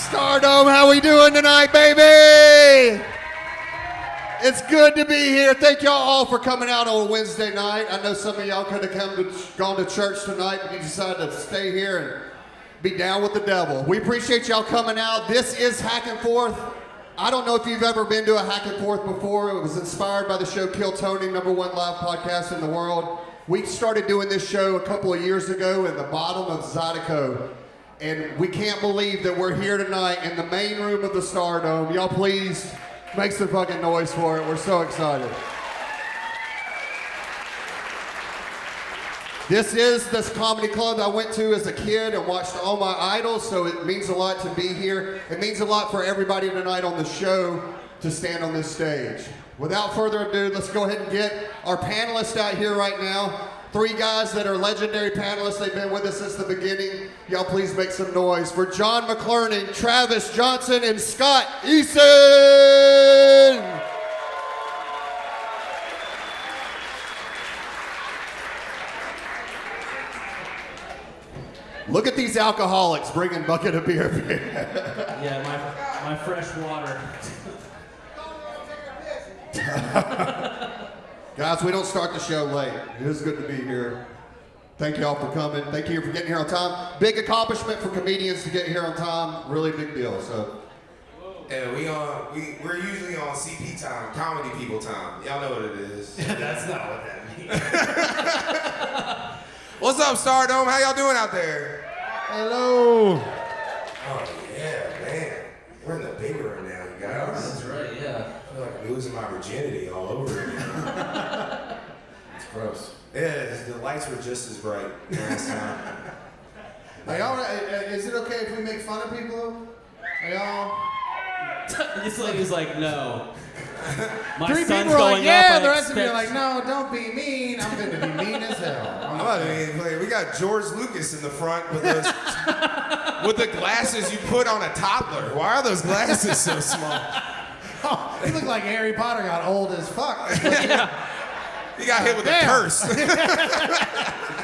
Stardome, how we doing tonight, baby? It's good to be here. Thank y'all all for coming out on Wednesday night. I know some of y'all could have gone to church tonight, but you decided to stay here and be down with the devil. We appreciate y'all coming out. This is Hack and Forth. I don't know if you've ever been to a Hack and Forth before. It was inspired by the show Kill Tony, #1 live podcast in the world. We started doing this show a couple of years ago in the bottom of Zydeco. And we can't believe that we're here tonight in the main room of the Stardome. Y'all please make some fucking noise for it. We're so excited. This is this comedy club I went to as a kid and watched all my idols, so it means a lot to be here. It means a lot for everybody tonight on the show to stand on this stage. Without further ado, let's go ahead and get our panelists out here right now. 3 guys that are legendary panelists. They've been with us since the beginning. Y'all please make some noise for John McClurning, Travis Johnson, and Scott Eason. Look at these alcoholics bringing bucket of beer. Yeah, my fresh water. Guys, we don't start the show late. It is good to be here. Thank y'all for coming. Thank you for getting here on time. Big accomplishment for comedians to get here on time. Really big deal. So, yeah, we're usually on CP time, comedy people time. Y'all know what it is. That's not what that means. What's up, Stardome? How y'all doing out there? hello. Oh yeah, man. We're in the big room now, you guys. That's right, yeah. I feel like I'm losing my virginity all over again. It's gross. Yeah, the lights were just as bright last time. Are y'all, is it okay if we make fun of people? Are y'all? This lady's like, no. My 3 son's people are going like, yeah. up. The rest of you are like, no, don't be mean. I'm going to be mean as hell. We got George Lucas in the front with those with the glasses you put on a toddler. Why are those glasses so small? Oh, he looked like Harry Potter got old as fuck. Yeah. He got hit with a curse.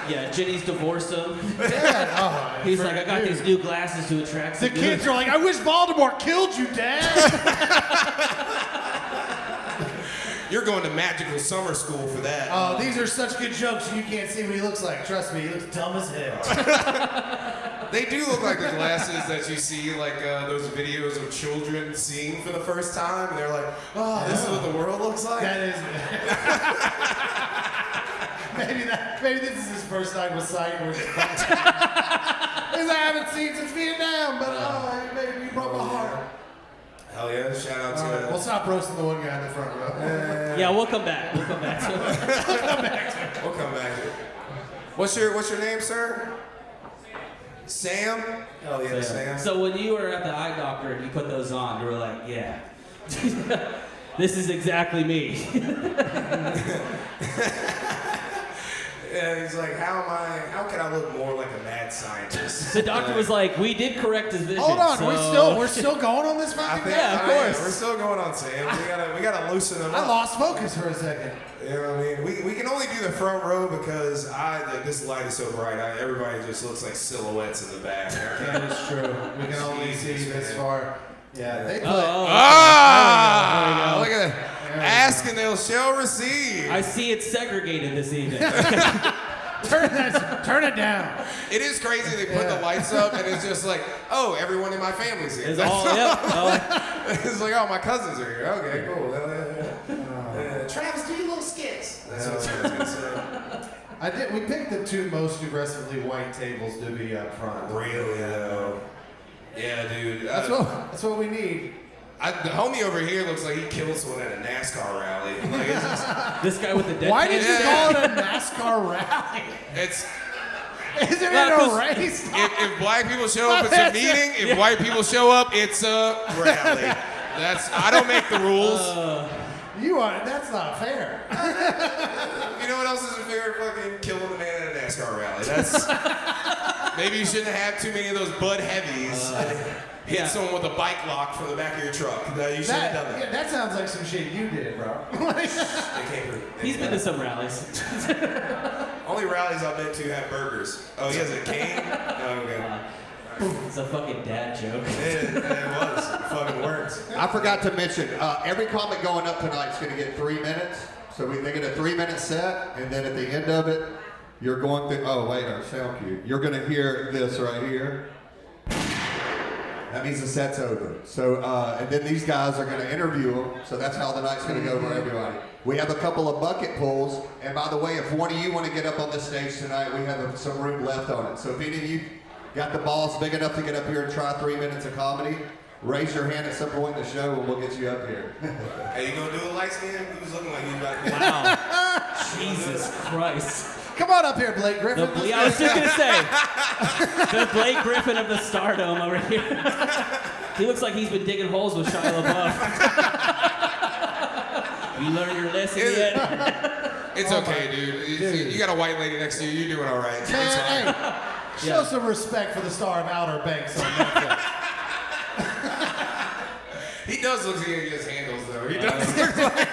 Yeah, Jenny's divorced him. Yeah. Oh, He's like, I got these new glasses to attract the kids are like, I wish Voldemort killed you, Dad. You're going to magical summer school for that. Oh, these are such good jokes. You can't see what he looks like. Trust me, he looks dumb as hell. They do look like the glasses that you see, like those videos of children seeing for the first time, and they're like, "Oh, this is what the world looks like." That is. maybe this is his first time with sight. Because I haven't seen since Vietnam, but it made me broke my heart. Hell yeah! Shout out to. We'll stop roasting the one guy in the front row. Yeah, we'll come back. We'll come back to it. We'll come back. What's your name, sir? Sam? Hell yeah, Sam. So when you were at the eye doctor and you put those on, you were like, yeah. This is exactly me. Yeah, he's like, how can I look more like a mad scientist? The doctor was like, we did correct his vision. Hold on, so... we're still going on this fucking thing? Yeah, of course. We're still going on, Sam. We gotta loosen them up. I lost focus for a second. You know what I mean? We can only do the front row because this light is so bright. Everybody just looks like silhouettes in the back. That is true. We can only see this far. Yeah, they put. Look at that. Ask and they'll shall receive. I see it's segregated this evening. Turn it down. It is crazy. They put the lights up and it's just like, oh, everyone in my family's here. It's all, yep. It's like, oh, my cousins are here. Okay, cool. Travis, do your little skits. That's what I was gonna say. We picked the 2 most aggressively white tables to be up front. Really though? Yeah, dude. That's what we need. The homie over here looks like he killed someone at a NASCAR rally. Like, it's just, this guy with the dead Why did you call it a NASCAR rally? Isn't it a race? If black people show up, it's a meeting. If white people show up, it's a rally. I don't make the rules. That's not fair. You know what else isn't fair? Fucking killing a man at a NASCAR rally. Maybe you shouldn't have too many of those Bud Heavies. Hit someone with a bike lock from the back of your truck. You should have done that. Yeah, that sounds like some shit you did, bro. He's been to some rallies. Only rallies I've been to have burgers. Oh, he has a cane? Oh, okay. It's a fucking dad joke. It was. It fucking worked. I forgot to mention, every comic going up tonight is going to get 3 minutes. So they get a 3-minute set, and then at the end of it, you're going through, oh wait, our sound cue. You're going to hear this right here. That means the set's over. So, and then these guys are going to interview them. So that's how the night's going to go for everybody. We have a couple of bucket pulls. And by the way, if one of you want to get up on this stage tonight, we have some room left on it. So if any of you got the balls big enough to get up here and try 3 minutes of comedy, raise your hand at some point in the show and we'll get you up here. Hey, you gonna do a light skin? He was looking like you about to. Wow. Jesus Christ. Come on up here, Blake Griffin. I was just going to say, the Blake Griffin of the Stardome over here. He looks like he's been digging holes with Shia LaBeouf. You learned your lesson yet? It's okay, dude. You got a white lady next to you. You're doing all right. Man, hey, show some respect for the star of Outer Banks on Netflix. He does look like he has handles, though. He does look like...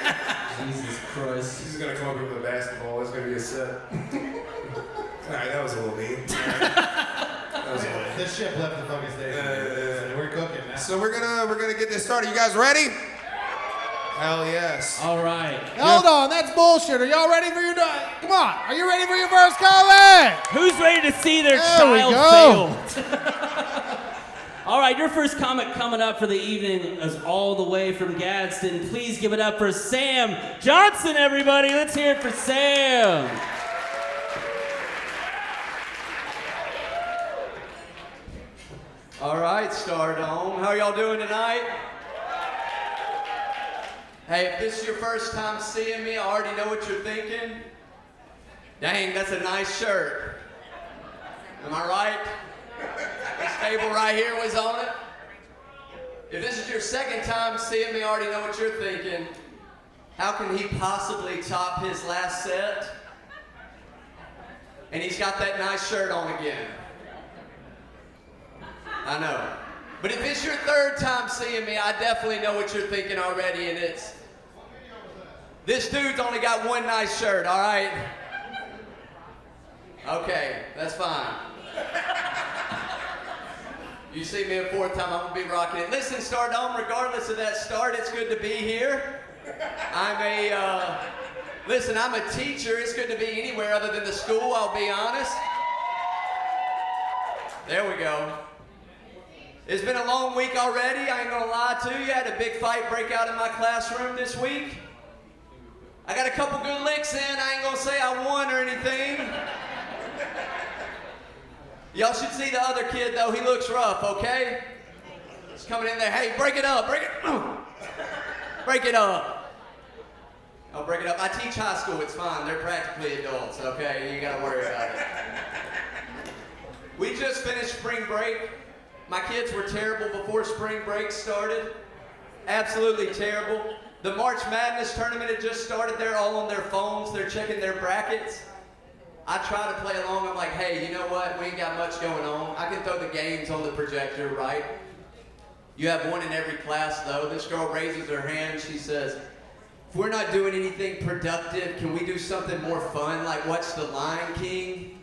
Jesus Christ. He's gonna come up here with a basketball. It's gonna be a set. All right, that was a little mean. This ship left the fucking station. We're cooking now. So we're gonna get this started. You guys ready? Hell yes. All right. Hold on, that's bullshit. Are y'all ready for your come on, are you ready for your first comment? Who's ready to see their There we child go. fail? All right, your first comic coming up for the evening is all the way from Gadsden. Please give it up for Sam Johnson, everybody. Let's hear it for Sam. All right, Stardome. How y'all doing tonight? Hey, if this is your first time seeing me, I already know what you're thinking. Dang, that's a nice shirt. Am I right? This table right here was on it. If this is your second time seeing me, I already know what you're thinking. How can he possibly top his last set? And he's got that nice shirt on again. I know. But if it's your third time seeing me, I definitely know what you're thinking already, and it's, this dude's only got one nice shirt, all right? Okay, that's fine. You see me a fourth time, I'm gonna be rocking it. Listen, Stardome, regardless of that start, it's good to be here. I'm a teacher. It's good to be anywhere other than the school, I'll be honest. There we go. It's been a long week already, I ain't gonna lie to you. I had a big fight break out in my classroom this week. I got a couple good licks in, I ain't gonna say I won or anything. Y'all should see the other kid though, he looks rough, okay? He's coming in there, hey, break it up, break it up. Break it up. I'll break it up. I teach high school, it's fine, they're practically adults, okay? You ain't gotta worry about it. We just finished spring break. My kids were terrible before spring break started. Absolutely terrible. The March Madness tournament had just started. They're all on their phones. They're checking their brackets. I try to play along. I'm like, hey, you know what? We ain't got much going on. I can throw the games on the projector, right? You have one in every class, though. This girl raises her hand. She says, if we're not doing anything productive, can we do something more fun, like watch The Lion King?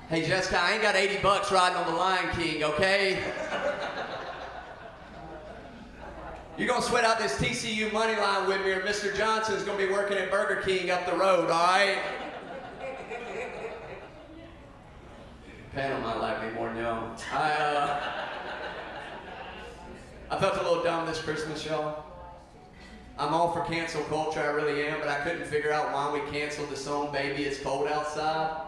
Hey, Jessica, I ain't got $80 riding on The Lion King, okay? You're gonna sweat out this TCU money line with me, or Mr. Johnson's gonna be working at Burger King up the road, all right? Panel might like me more than y'all. I felt a little dumb this Christmas, y'all. I'm all for cancel culture, I really am, but I couldn't figure out why we canceled the song Baby It's Cold Outside.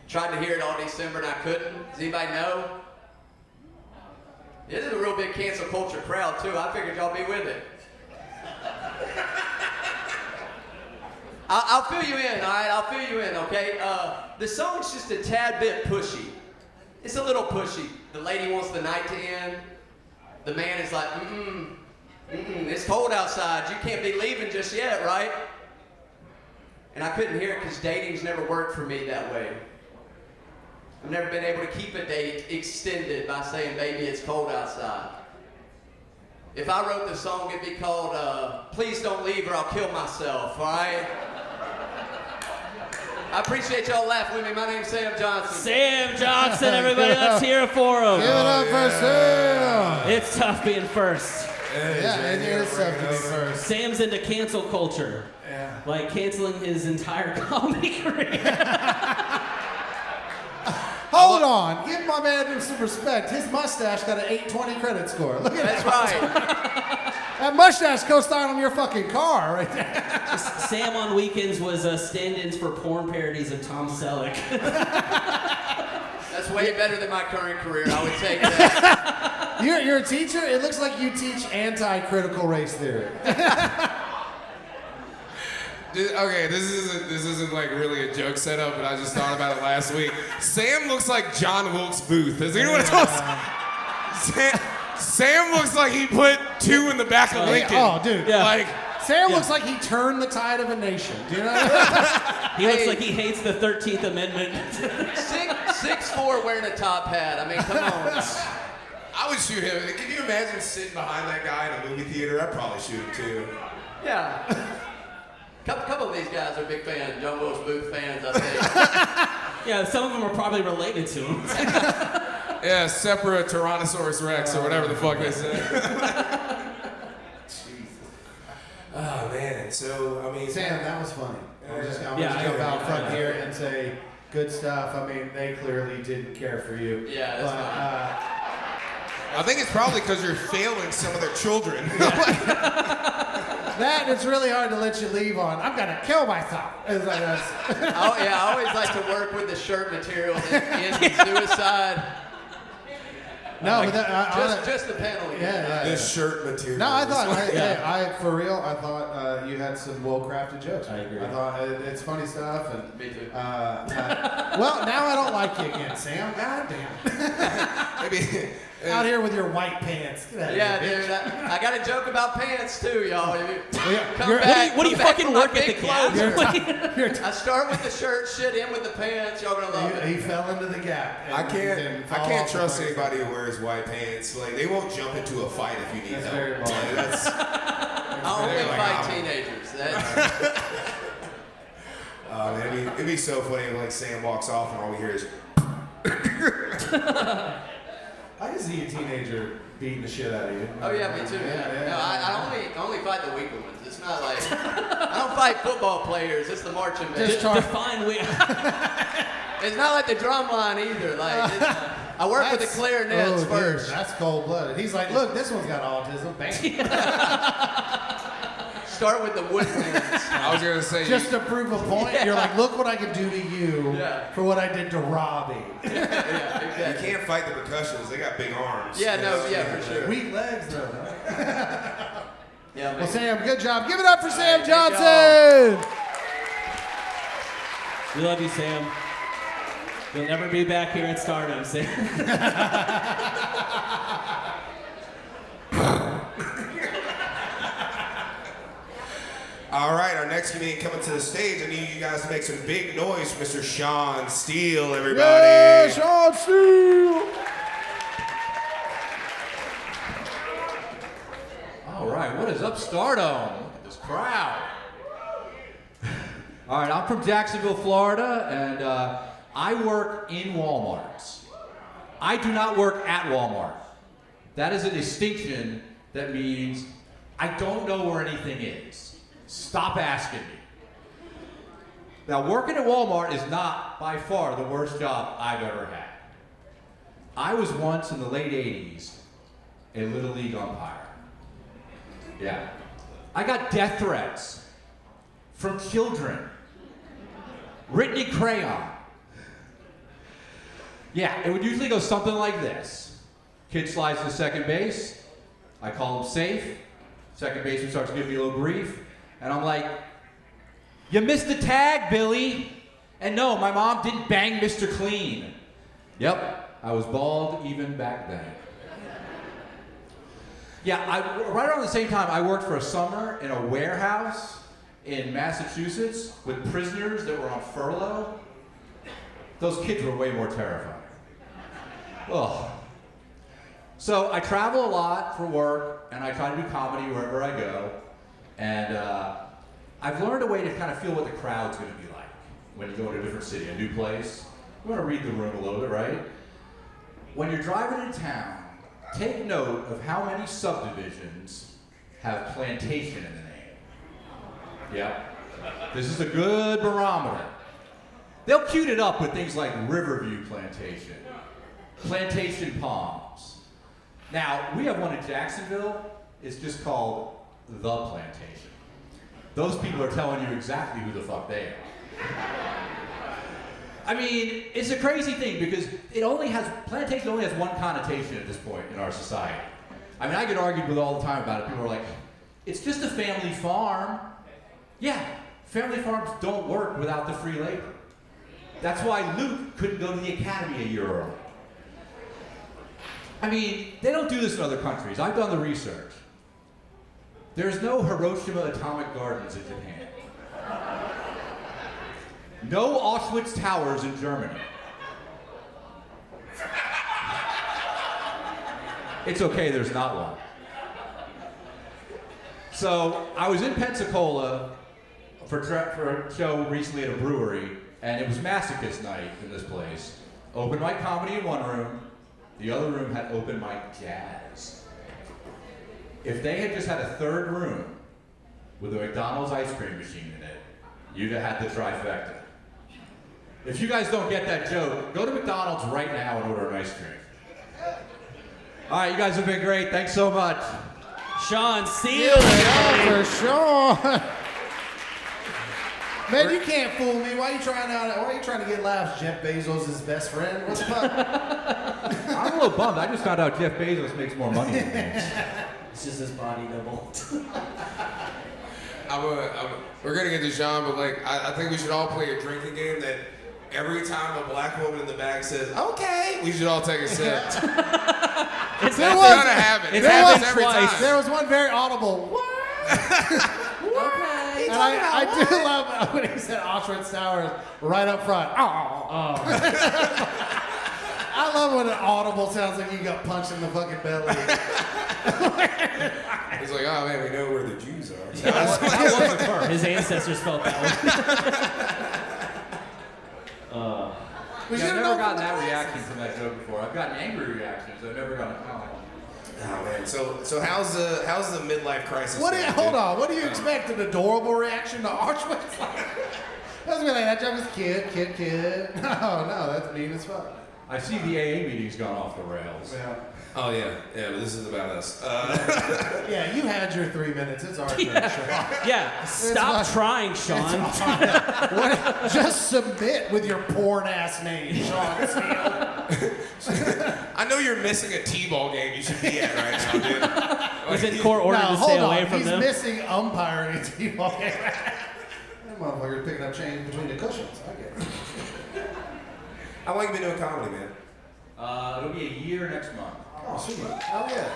Tried to hear it all December and I couldn't. Does anybody know? Yeah, there's a real big cancel culture crowd too. I figured y'all be with it. I'll fill you in, all right? I'll fill you in, okay? The song's just a tad bit pushy. It's a little pushy. The lady wants the night to end. The man is like, it's cold outside. You can't be leaving just yet, right? And I couldn't hear it because dating's never worked for me that way. I've never been able to keep a date extended by saying, baby, it's cold outside. If I wrote the song, it'd be called, Please Don't Leave or I'll Kill Myself, all right? I appreciate y'all laughing with me. My name's Sam Johnson. Sam Johnson, everybody, let's hear it for him. Give it up for Sam. It's tough being first. Yeah, it is tough to be first. Sam's into cancel culture. Yeah. Like canceling his entire comedy career. Hold on. Give my man some respect. His mustache got an 820 credit score. Look at That's that. right. That mustache co-starring on your fucking car right there. Sam on weekends was stand-ins for porn parodies of Tom Selleck. That's way better than my current career. I would take that. You're a teacher? It looks like you teach anti-critical race theory. Okay, this isn't like really a joke setup, but I just thought about it last week. Sam looks like John Wilkes Booth. Has anyone else? Sam looks like he put 2 in the back of Lincoln. Oh, dude. Yeah. Like, Sam looks like he turned the tide of a nation. Do you know? He looks like he hates the 13th Amendment. 6'4" wearing a top hat. I mean, come on. I would shoot him. Can you imagine sitting behind that guy in a movie theater? I'd probably shoot him too. Yeah. Couple of these guys are big fans, John Wilkes Booth fans, I think. Yeah, some of them are probably related to him. Yeah, Separa Tyrannosaurus Rex or whatever the fuck they say. Jesus. Oh man, so I mean, Sam, that was funny. I'm just I gonna jump agree. out front here and say good stuff. I mean, they clearly didn't care for you. Yeah, that's fine. I think it's probably because you're failing some of their children. That it's really hard to let you leave on. I'm gonna kill myself. It's like that's. Oh yeah, I always like to work with the shirt material that ends in suicide. No, but that, Just the penalty. yeah. This shirt material. No, I thought, Yeah. for real, I thought you had some well-crafted jokes. I agree. I thought it's funny stuff, and Me too. well, now I don't like you again, Sam. God damn. Maybe. Out here with your white pants. Get out of Yeah, here, dude. I got a joke about pants too, y'all. Come you're- back. What do you come back fucking for my work at big the Gap? closer. I start with the shirt, shit, in with the pants. Y'all gonna love He it. fell into the gap. and I then fell can't off the trust place. anybody who wears white pants. Like they won't jump into a fight if you need That's help. very bold. Like, that's, I only like, fight I'm- teenagers. That's, man, it'd be so funny if like Sam walks off and all we hear is. I can see a teenager beating the shit out of you. oh yeah, me too. Yeah. No, I only fight the weaker ones. It's not like I don't fight football players. It's the marching band. Just talk- Define It's not like the drum line either. Like I work with the clarinets first. Dude, that's cold-blooded. He's like, look, this one's got autism. Bam. Start with the woodwinds. I was gonna say. Just to prove a point, you're like, look what I can do to you Yeah. for what I did to Robbie. Yeah, You exactly. can't fight the percussions. They got big arms. Yeah, no, yeah, for sure. Weak legs, though. Yeah, Well, man. Sam, good job. Give it up for Sam right, Johnson. We love you, Sam. You'll never be back here at Stardome, Sam. All right, our next comedian coming to the stage. I need you guys to make some big noise for Mr. Sean Steele, everybody. Yeah, Sean Steele. All right, what is up, Stardome? Look at this crowd. All right, I'm from Jacksonville, Florida, and I work in Walmarts. I do not work at Walmart. That is a distinction that means I don't know where anything is. Stop asking me. Now, working at Walmart is not by far the worst job I've ever had. I was once in the late 80s a Little League umpire. Yeah. I got death threats from children, written in crayon. Yeah, it would usually go something like this. Kid slides to second base. I call him safe. Second baseman starts to give me a little grief. And I'm like, you missed the tag, Billy. And no, my mom didn't bang Mr. Clean. Yep, I was bald even back then. Yeah, right around the same time, I worked for a summer in a warehouse in Massachusetts with prisoners that were on furlough. Those kids were way more terrifying. Ugh. So I travel a lot for work, and I try to do comedy wherever I go. And I've learned a way to kind of feel what the crowd's going to be like. when you go to a different city, a new place. You want to read the room a little bit, right? When you're driving in town, take note of how many subdivisions have plantation in the name. Yeah. This is a good barometer. They'll cute it up with things like Riverview Plantation, Plantation Palms. Now, we have one in Jacksonville. It's just called The Plantation. Those people are telling you exactly who the fuck they are. I mean, it's a crazy thing because plantation only has one connotation at this point in our society. I mean, I get argued with all the time about it. People are like, it's just a family farm. Yeah, family farms don't work without the free labor. That's why Luke couldn't go to the academy a year early. I mean, they don't do this in other countries. I've done the research. There's no Hiroshima atomic gardens in Japan. No Auschwitz towers in Germany. It's okay, there's not one. So, I was in Pensacola for a show recently at a brewery, and it was Masochist night in this place. Open mic comedy in one room, the other room had open mic jazz. If they had just had a third room with a McDonald's ice cream machine in it, you'd have had the trifecta. If you guys don't get that joke, go to McDonald's right now and order an ice cream. All right, you guys have been great. Thanks so much. Sean Steele. For sure. Man, you can't fool me. Why are you trying to get laughs? Jeff Bezos' his best friend? What the fuck? I'm a little bummed. I just found out Jeff Bezos makes more money than me. It's just his body double. We're gonna get to Sean, but like I think we should all play a drinking game that every time a black woman in the back says "okay," we should all take a sip. It's gonna happen. It happens every time. There was one very audible. What? Okay. And I do love when he said Auschwitz Towers right up front. Oh. I love when an audible sounds like you got punched in the fucking belly. He's like, oh man, we know where the Jews are. His ancestors felt that way. I've never gotten that reaction from that joke before. I've gotten angry reactions. I've never gotten a comment. Oh man, so how's the midlife crisis? Hold on. What do you expect? An adorable reaction to Auschwitz? That's be like that joke is kid. No, that's mean as fuck. I see the AA meeting's gone off the rails. Yeah. Oh yeah, but this is about us. Yeah, you had your 3 minutes. It's our turn, Sean. Yeah, stop trying, Sean. Just submit with your porn ass name, Sean Steele. I know you're missing a T-ball game you should be at right now, dude. He's in court order to stay away from them. He's missing umpiring a T-ball game. That motherfucker's picking up change between the cushions. I get it. How long you been doing comedy, man? It'll be a year next month. Oh, sweet. Oh, yeah.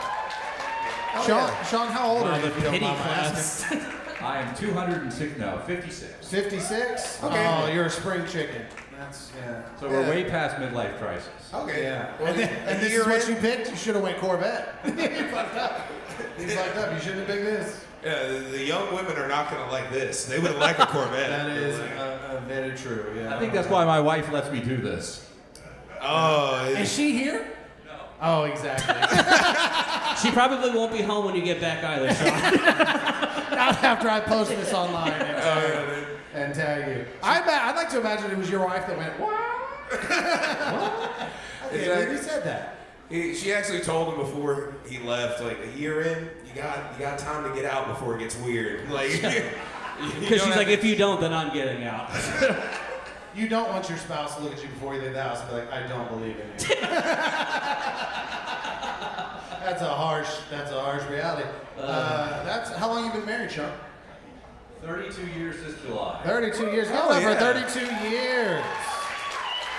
Sean, how old are you? The if you don't pity mind my class. asking? I am 56. 56? Okay. Oh, you're a spring chicken. That's, yeah. So we're way past midlife crisis. Okay. Yeah. Well, And this is what you picked? You should have went Corvette. You fucked up. You fucked up. You shouldn't have picked this. Yeah, the young women are not gonna like this. They would like a Corvette. That is very true, yeah. I think that's why my wife lets me do this. Oh. Is she here? No. Oh, exactly. She probably won't be home when you get back either, Sean. Not after I post this online and tag you. I'd like to imagine it was your wife that went, what? I can't believe you said that. She actually told him before he left, like a year in, you got time to get out before it gets weird. Like, Because she's like, if you don't, then I'm getting out. You don't want your spouse to look at you before you leave the house and be like, I don't believe in you. That's a harsh reality. That's how long you been married, Sean? 32 years this July. 32 years. Oh, Over yeah. 32 years.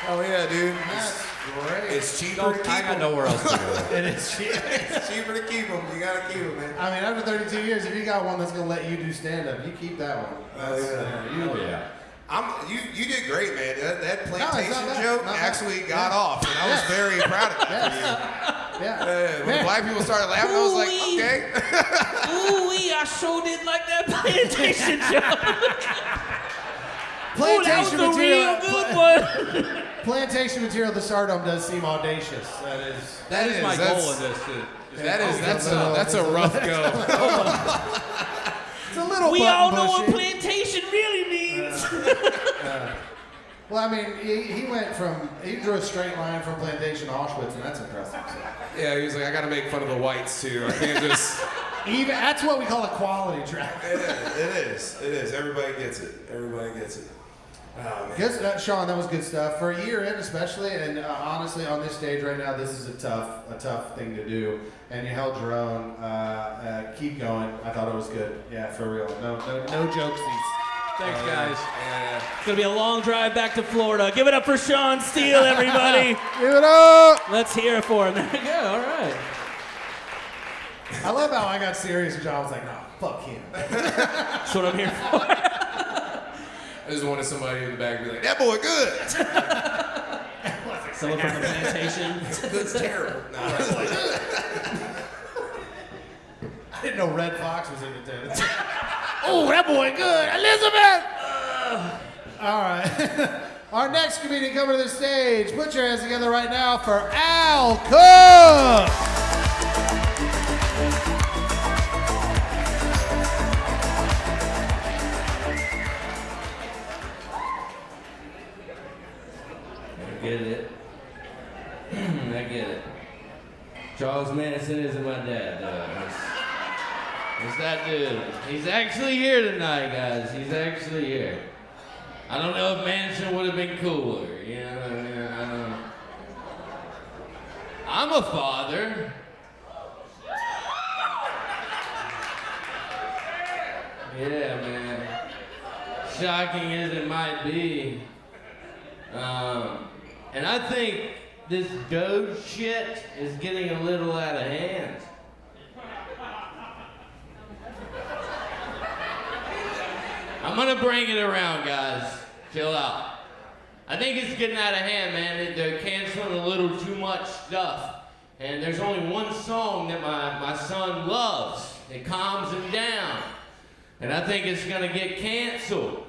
oh yeah, dude. That's great. It's cheaper to keep I got them. nowhere else to go. It is cheap. It's cheaper to keep them. You gotta keep them, man. I mean, after 32 years, if you got one that's gonna let you do stand-up, you keep that one. That's, Yeah. You did great, man. That it's plantation not bad. joke Not bad. actually got off, and I was very proud of that for you. Yeah. When the black people started laughing, I was like, Ooh-wee. okay. Ooh, I sure did like that plantation joke. Oh, that was a real good one. Plantation material, the Stardome does seem audacious. That is my goal in this. That's a rough go. It's a little We all button know what pushy. plantation really means. Well, I mean, he drew a straight line from Plantation to Auschwitz, and that's impressive. So. Yeah, he was like, I gotta make fun of the whites too. I can't just. Even that's what we call a quality track. It is. Everybody gets it. Oh, man. Good, Sean, that was good stuff for a year in, especially, and honestly, on this stage right now, this is a tough thing to do. And you held your own. Keep going. I thought it was good. Yeah, for real. No jokesies. Thanks, guys. It's gonna be a long drive back to Florida. Give it up for Sean Steele, everybody. Give it up. Let's hear it for him. There we go. All right. I love how I got serious and John was like, "No, fuck him." That's what I'm here for. I just wanted somebody in the back to be like, that boy good. Someone from the plantation. Good's terrible. No, that boy good. I didn't know Red Fox was in attendance. Oh, that boy good. Elizabeth! All right. Our next comedian coming to the stage. Put your hands together right now for Al Cook. I get it. I get it. Charles Manson isn't my dad, though. It's that dude. He's actually here tonight, guys. He's actually here. I don't know if Manson would have been cooler. You know what I mean? I don't know. I'm a father. Yeah, man. Shocking as it might be. And I think this Doge shit is getting a little out of hand. I'm gonna bring it around, guys. Chill out. I think it's getting out of hand, man. They're canceling a little too much stuff. And there's only one song that my son loves. It calms him down. And I think it's gonna get canceled.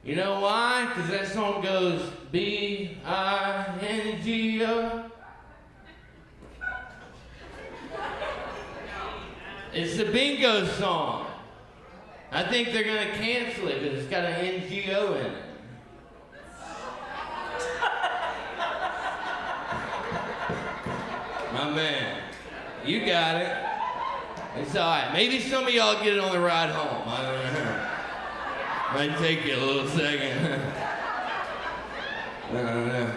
You know why? Because that song goes B-I-N-G-O. It's the bingo song. I think they're gonna cancel it because it's got an NGO in it. My man, you got it. It's all right. Maybe some of y'all get it on the ride home. I don't know. Might take you a little second. I don't know.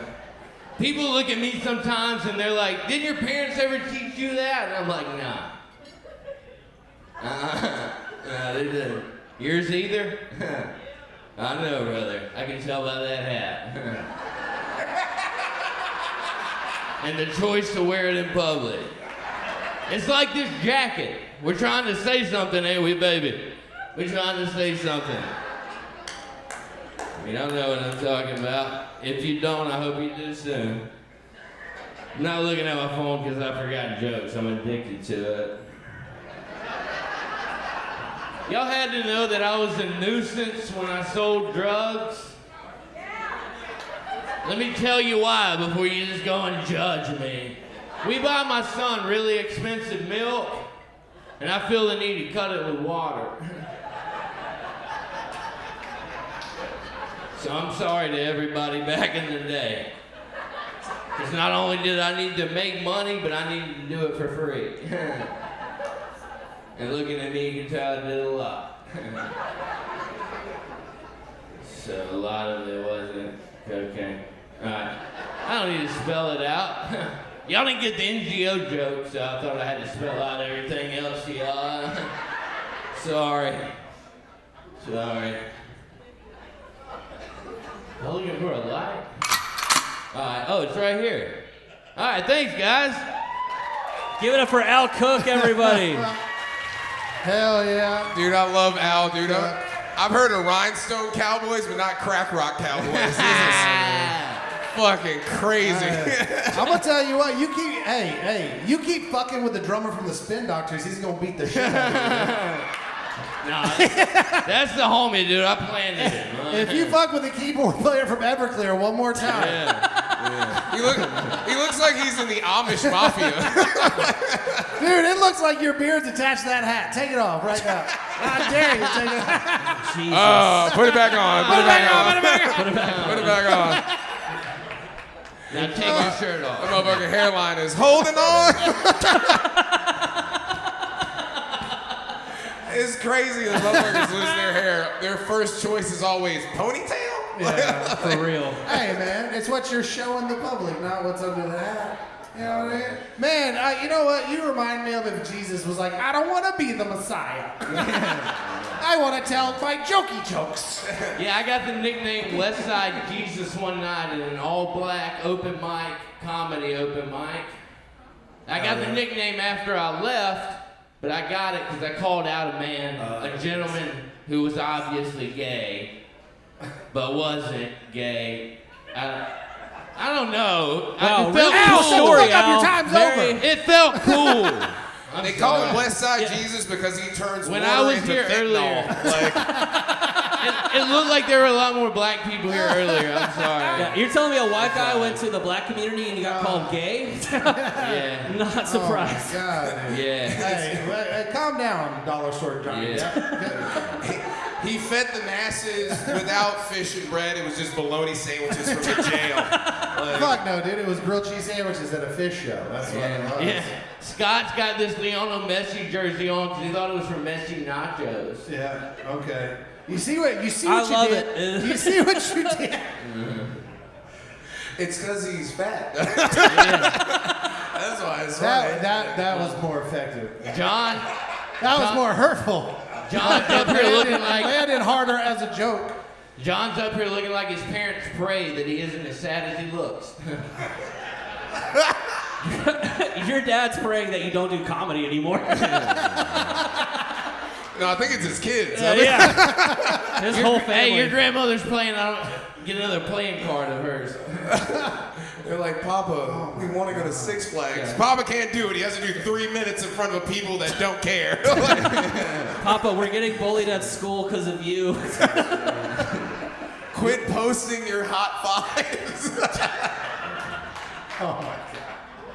People look at me sometimes and they're like, didn't your parents ever teach you that? And I'm like, nah. No, they didn't. Yours either? I know, brother. I can tell by that hat. And the choice to wear it in public. It's like this jacket. We're trying to say something, ain't we, baby? We're trying to say something. You don't know what I'm talking about. If you don't, I hope you do soon. I'm not looking at my phone because I forgot jokes. I'm addicted to it. Y'all had to know that I was a nuisance when I sold drugs? Let me tell you why before you just go and judge me. We buy my son really expensive milk, and I feel the need to cut it with water. So I'm sorry to everybody back in the day. Because not only did I need to make money, but I needed to do it for free. And looking at me, you can tell I did a lot. So a lot of it wasn't cocaine. Alright. I don't need to spell it out. Y'all didn't get the NGO joke, so I thought I had to spell out everything else, y'all. Sorry. I'm looking for a light. Alright, oh, it's right here. Alright, thanks, guys. Give it up for Al Cook, everybody. Hell yeah. Dude, I love Al, dude. I've heard of Rhinestone Cowboys, but not Crack Rock Cowboys. This is fucking crazy. I'm gonna tell you what, you keep fucking with the drummer from the Spin Doctors, he's gonna beat the shit out of you. Nah, that's the homie, dude. I planned it. If you fuck with the keyboard player from Everclear one more time. He looks like he's in the Amish Mafia. Dude, it looks like your beard's attached to that hat. Take it off right now. I dare you take it off. Jesus. Oh, put it back on. Put it back on. Put it back on. Put it back on. Put it back on. Now take your shirt off. That motherfucking hairline is holding on. It's crazy. The motherfuckers lose their hair. Their first choice is always ponytail. Yeah, For real. Hey, man, it's what you're showing the public, not what's under the hat. You know what I mean? Man, you know what? You remind me of if Jesus was like, I don't want to be the Messiah. I want to tell my jokey jokes. Yeah, I got the nickname Westside Jesus one night at an all-black open mic, comedy open mic. I got the nickname after I left, but I got it because I called out a man, a gentleman who was obviously gay, but wasn't gay. I don't know. Wow, It really felt cool cool. story, Fuck up, your Al. time's Very- over. It felt cool. They call him Westside Jesus because he turns When water I was into here fentanyl. Like, It looked like there were a lot more black people here earlier. I'm sorry. Yeah, you're telling me a white guy went to the black community and he got called gay? Yeah. Not surprised. Oh, God. Yeah. Hey, calm down, Dollar Store Johnny. he fed the masses without fish and bread. It was just bologna sandwiches from the jail. Like, Fuck no, dude. It was grilled cheese sandwiches at a fish show. That's what it was. Yeah. Scott's got this Lionel Messi jersey on because he thought it was for Messi nachos. Yeah. Okay. You see what I you love did? it. You see what you did? it's because he's fat. That's why it's funny. That was more effective. John, That was more hurtful. John's up here looking like Landed harder as a joke. John's up here looking like his parents pray that he isn't as sad as he looks. Your dad's praying that you don't do comedy anymore. No, I think it's his kids. Yeah. His whole family. Hey, your grandmother's playing. I don't get another playing card of hers. They're like, Papa, we want to go to Six Flags. Papa can't do it. He has to do 3 minutes in front of people that don't care. Papa, we're getting bullied at school because of you. Quit posting your hot fives. Oh my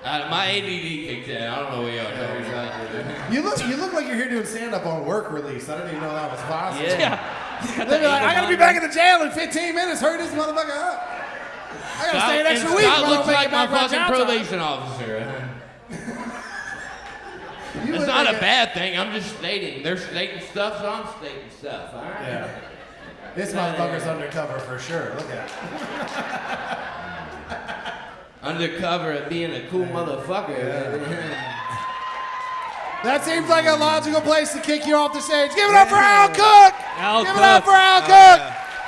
God. My ADD kicked in. I don't know what y'all talking about. You look like you're here doing stand up on work release. I didn't even know that was possible. Yeah. They'd be like, I gotta be back in the jail in 15 minutes. Hurry this motherfucker up. I gotta stay an extra week. Scott if I looks don't make like it my back by fucking job probation officer. time. It's not a bad thing. I'm just stating. They're stating stuff, so I'm stating stuff. All right. Yeah. This motherfucker's undercover for sure. Look at it. Undercover at being a cool motherfucker. That seems like a logical place to kick you off the stage. Give it up for Al Cook! Al Give it Cook. up for Al Cook!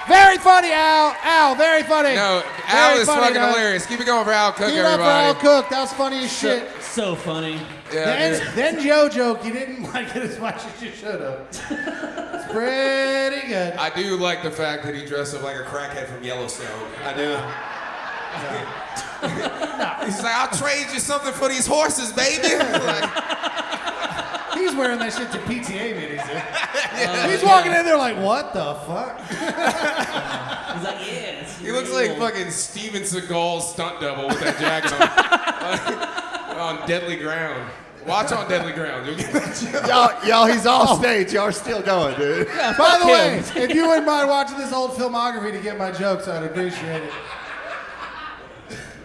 Very funny, Al. Al, very funny. No, Al Very is funny, fucking man. hilarious. Keep it going for Al Cook, Give it up for Al everybody. Cook. That was funny as shit. So funny. Yeah, dude. Then Joe joke, you didn't like it as much as you should have. It's pretty good. I do like the fact that he dressed up like a crackhead from Yellowstone. I do. He's like, I'll trade you something for these horses, baby. Like, He's wearing that shit to PTA meetings. He's walking in there like, what the fuck? He's like, yeah. It's he looks real. like fucking Steven Seagal's stunt double with that jacket on. On Deadly Ground. Watch On Deadly Ground. You'll get that joke. Y'all, he's off stage. Y'all are still going, dude. By the way, if you wouldn't mind watching this old filmography to get my jokes, I'd appreciate it.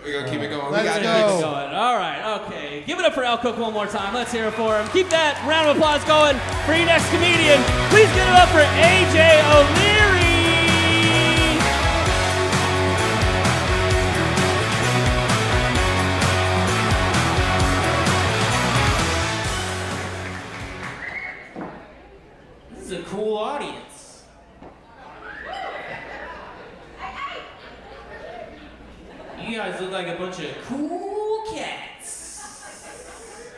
We're gonna keep it going. Let's we go. gotta Keep it going. All right, okay. Give it up for Al Cook one more time. Let's hear it for him. Keep that round of applause going for your next comedian. Please give it up for AJ O'Leary. This is a cool audience. You guys look like a bunch of cool cats.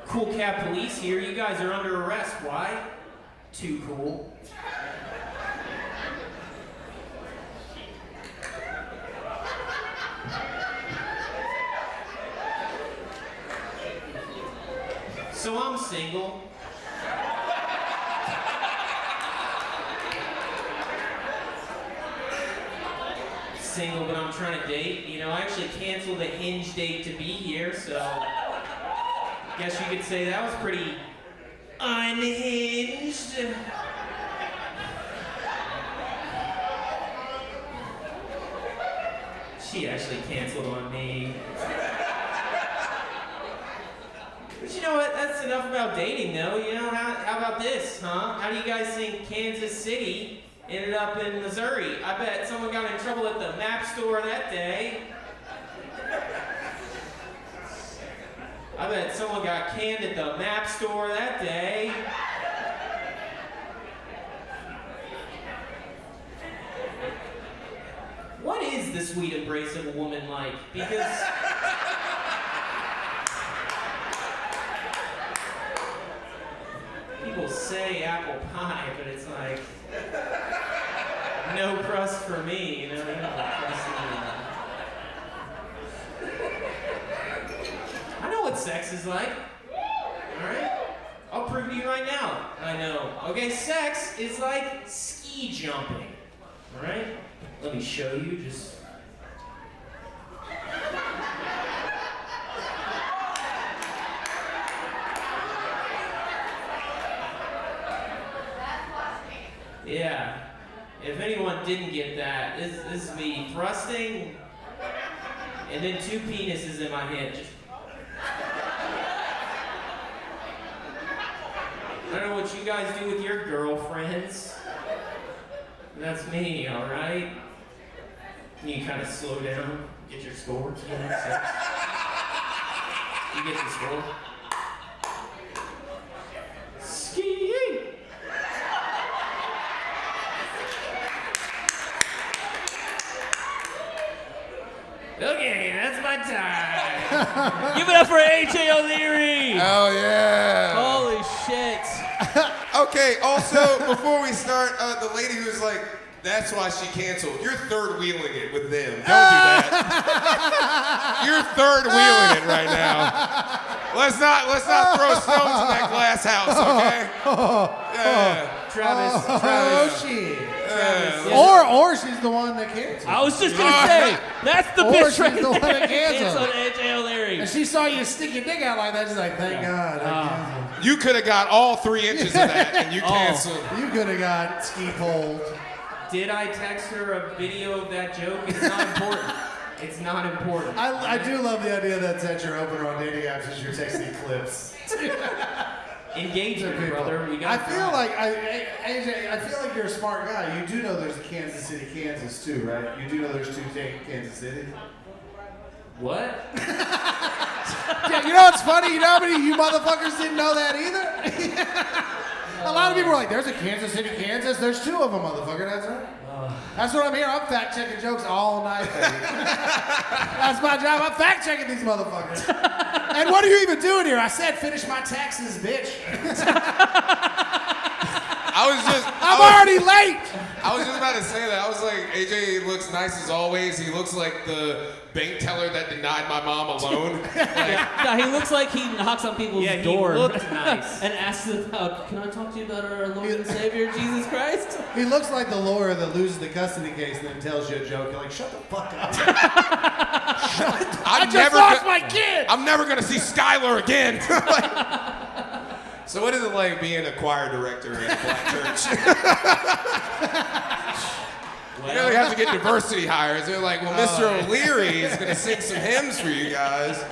Cool cat police here. You guys are under arrest. Why? Too cool. single. Single, but I'm trying to date. You know, I actually canceled a Hinge date to be here, so guess you could say that was pretty unhinged. She actually canceled on me. But you know what? That's enough about dating, though. You know, how about this, huh? How do you guys think Kansas City ended up in Missouri? I bet someone got in trouble at the map store that day. I bet someone got canned at the map store that day. What is the sweet embrace of a woman like? Because people say apple pie, but it's like no crust for me, you know? No crust for me. I know what sex is like. Alright? I'll prove to you right now. I know. Okay, sex is like ski jumping. Alright? Let me show you just. Yeah. If anyone didn't get that, this is me thrusting and then two penises in my hand. Just... I don't know what you guys do with your girlfriends. That's me, alright? You kind of slow down, get your score. You know, sex. You get your score. Skiing! Okay, that's my time. Give it up for AJ O'Leary. Hell yeah. Holy shit. Okay, also, before we start, the lady who's like, that's why she canceled. You're third wheeling it with them. Don't do that. You're third wheeling it right now. Let's not throw stones in that glass house, okay? Yeah. Travis. Oh shit. Yeah. Or she's the one that canceled. I was just gonna say, that's the Or bitch she's right the one that there. canceled. Canceled AJ O'Leary. And she saw you stick your dick out like that. She's like, thank God. I canceled. You could have got all 3 inches of that, and you canceled. You could have got ski poled. Did I text her a video of that joke? It's not important. It's not important. I do love the idea that that's your opener on dating apps is you're texting clips. Engagement, brother. We got I feel like AJ. I feel like you're a smart guy. You do know there's a Kansas City, Kansas too, right? You do know there's 2 Kansas City. What? Yeah, you know what's funny? You know how many of you motherfuckers didn't know that either? A lot of people are like, there's a Kansas City, Kansas. There's 2 of them, motherfucker. That's right. That's what I'm here. I'm fact checking jokes all night, baby. That's my job. I'm fact checking these motherfuckers. And what are you even doing here? I said finish my taxes, bitch. I'm already late. I was just about to say that. I was like, AJ looks nice as always. He looks like the bank teller that denied my mom a loan. No, he looks like he knocks on people's door. He looks nice. And asks about, can I talk to you about our Lord and Savior, Jesus Christ? He looks like the lawyer that loses the custody case and then tells you a joke. You're like, shut the fuck up. I just lost my kid. I'm never going to see Skylar again. So what is it like being a choir director at a black church? You know they have to get diversity hires. They're like, well, Mr. O'Leary is going to sing some hymns for you guys.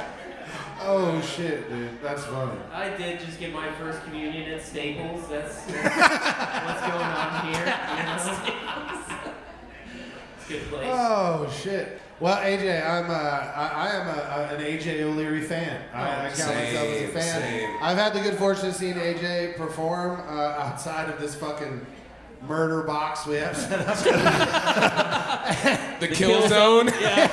Oh, shit, dude. That's funny. I did just get my first communion at Staples. That's what's going on here. You know? It's a good place. Oh, shit. Well, AJ, I am an AJ O'Leary fan. I count myself as a fan. Same. I've had the good fortune of seeing AJ perform outside of this fucking murder box we have set up. The kill zone. Yeah.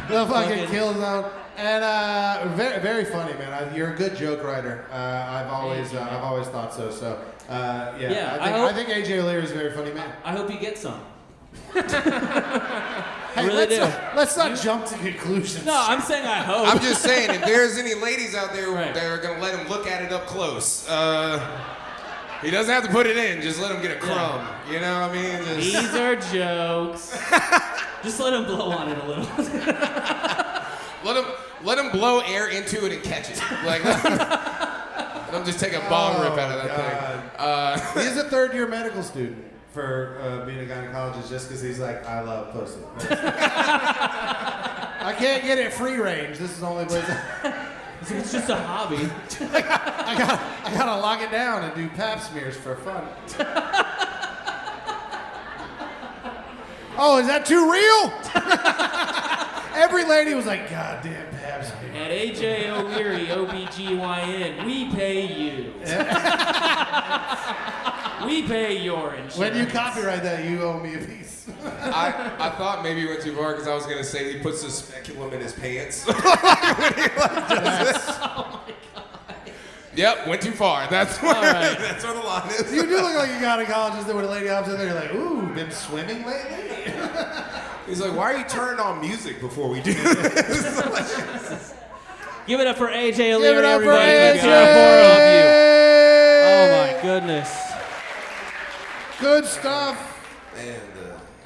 The fucking kill zone. And very, very funny, man. You're a good joke writer. I've always thought so. So I think AJ O'Leary is a very funny man. I hope you get some. I really do. Let's not jump to conclusions. No, I'm saying I hope. I'm just saying, if there's any ladies out there Right. that are gonna let him look at it up close, he doesn't have to put it in. Just let him get a crumb. You know what I mean? Just... These are jokes. Just let him blow on it a little. Let him blow air into it and catch it. Like, let him just take a bong rip out of that thing. He's a third-year medical student for being a gynecologist just because he's like, I love pussy. I can't get it free range. This is the only place. It's just a hobby. I gotta lock it down and do pap smears for fun. Oh, is that too real? Every lady was like, God damn pap smear. At AJ O'Leary, OBGYN, we pay you. We pay your insurance. When you copyright that, you owe me a piece. I thought maybe he went too far because I was gonna say he puts the speculum in his pants. Yep, went too far. That's where, that's where the line is. You do look like a gynecologist that when a lady hops in there, you're like, ooh, been swimming lately? He's like, why are you turning on music before we do this? Give it up for AJ O'Leary, Give it up for everybody. AJ! We've got 4 of you. Oh my goodness. Good stuff. And,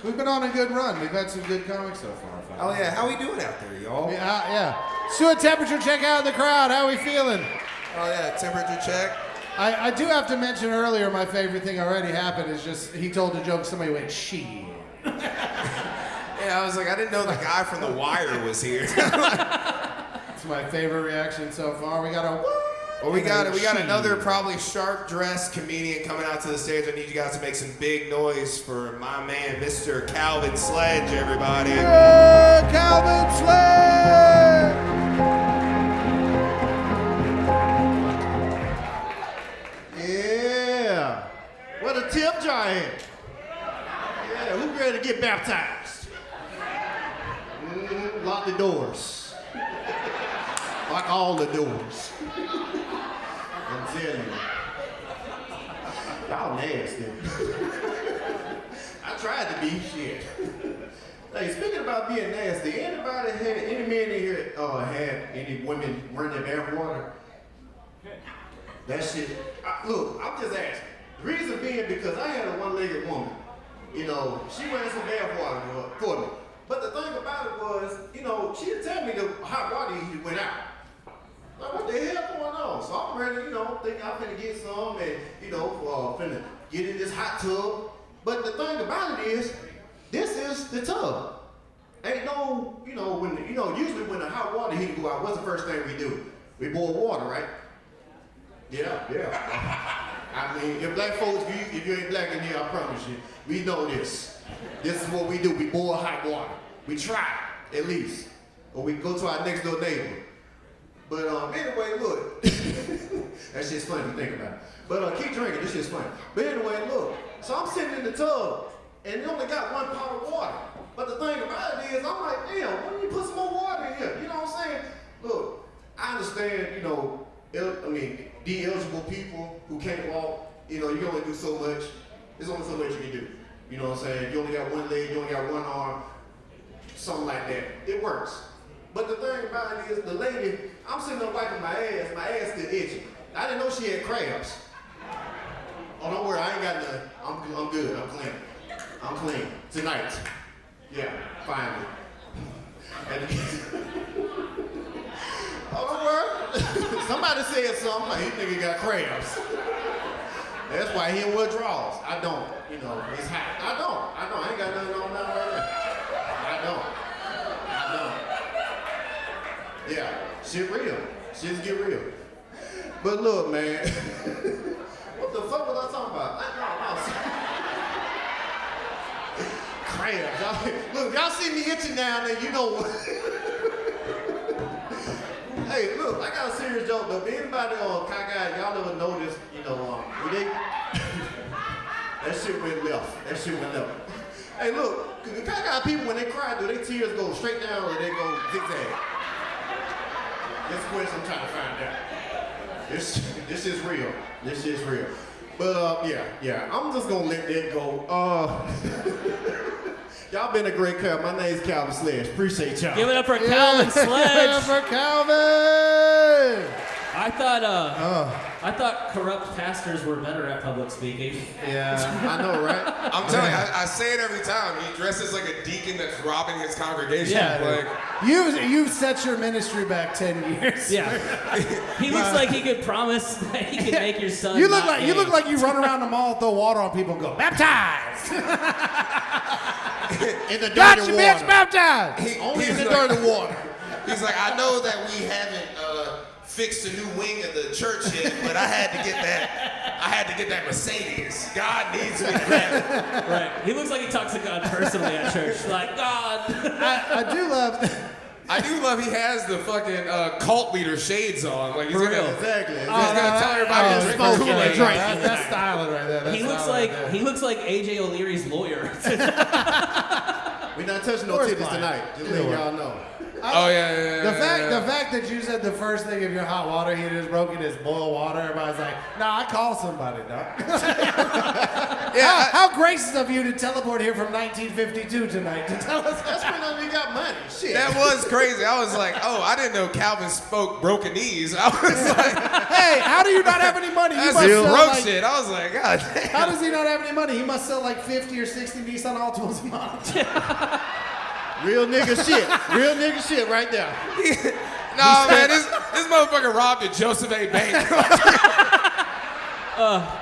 We've been on a good run. We've had some good comics so far. oh yeah, how we doing out there, y'all? Yeah. Do a temperature check out in the crowd. How we feeling? Oh yeah, temperature check. I do have to mention earlier, my favorite thing already happened is just he told a joke, somebody went, shit. Yeah, I was like, I didn't know the guy from The Wire was here. It's my favorite reaction so far. We got a Well, we got another probably sharp-dressed comedian coming out to the stage. I need you guys to make some big noise for my man, Mr. Calvin Sledge, everybody. Yeah, Calvin Sledge! Yeah. What a tip giant. Yeah, who's ready to get baptized? Lock the doors. Lock all the doors. I'm telling you. Y'all nasty. I tried to be shit. Hey, speaking about being nasty, any man in here had any women wearing their bath water? That shit. Look, I'm just asking. The reason being because I had a one-legged woman. You know, she ran some bath water for me. But the thing about it was, you know, she didn't tell me the hot water heater went out. Like, what the hell going on? So I'm ready, you know, thinking I'm finna get some and, you know, finna get in this hot tub. But the thing about it is, this is the tub. Ain't no, you know, usually when the hot water heater go out, what's the first thing we do? We boil water, right? Yeah. I mean, if black folks, if you ain't black in here, I promise you, we know this. This is what we do. We boil hot water. We try, at least. Or we go to our next door neighbor. But anyway, look. That shit's funny to think about. But keep drinking, this shit's funny. But anyway, look. So I'm sitting in the tub, and you only got one pot of water. But the thing about it is, I'm like, damn, why don't you put some more water in here? You know what I'm saying? Look, I understand, you know, de-eligible people who can't walk, you know, you can only do so much. There's only so much you can do. You know what I'm saying? You only got one leg, you only got one arm, something like that. It works. But the thing about it is, the lady, I'm sitting there wiping my ass still itching. I didn't know she had crabs. Oh, don't worry, I ain't got none. I'm good, I'm clean. I'm clean. Tonight. Yeah, finally. Oh, don't worry. Somebody said something, like, he nigga got crabs. That's why he in withdrawals. I don't, you know, it's hot. I ain't got nothing on now right now. I don't. Yeah, shit real. Shit get real. But look, man. What the fuck was I talking about? Crabs. Look, if y'all see me itching down there, you know what. Hey, look, I got a serious joke though. Anybody cockeyed, y'all never noticed, you know, when they that shit went left. Hey, look, the cockeyed people when they cry, do their tears go straight down or they go zigzag? That's the question I'm trying to find out. This is real. This is real. But yeah, I'm just gonna let that go. Y'all been a great crowd. My name's Calvin Sledge. Appreciate y'all. Give it up for Calvin Sledge. For Calvin. I thought corrupt pastors were better at public speaking. Yeah. I know, right? I'm telling you, I say it every time. He dresses like a deacon that's robbing his congregation. Yeah. Like, You've set your ministry back 10 years. Yeah. He looks like he could promise that he could make your son. You look not like gay. you run around the mall, throw water on people, and go baptized. In the dirty Gotcha, water. bitch, baptized. Only in he's the like- dirty water. He's like, I know that we haven't fixed a new wing of the church yet, but I had to get that Mercedes. God needs me to have it. Right. He looks like he talks to God personally at church. Like, God. I do love. I do love he has the fucking cult leader shades on. Like he's For gonna, real. Exactly. he's gonna tell everybody to drink smoke Kool-Aid. it. That's styling right there. That's He looks styling like right there. he looks like AJ O'Leary's lawyer. We're not touching no Course titties not. tonight. Just letting y'all know. Oh yeah. The fact that you said the first thing of your hot water heater is broken is boil water. Everybody's like, nah, I called somebody, dog. Yeah, How gracious of you to teleport here from 1952 tonight to tell us That's when we got money. Shit. that was crazy. I was like, oh, I didn't know Calvin spoke broken knees. I was like, Hey, how do you not have any money? You that's must real sell broke like, shit. I was like, God damn. How does he not have any money? He must sell like 50 or 60 Nissan Altimas a month. Real nigga shit. Real nigga shit right there. No, man, this motherfucker robbed a Joseph A. Bank.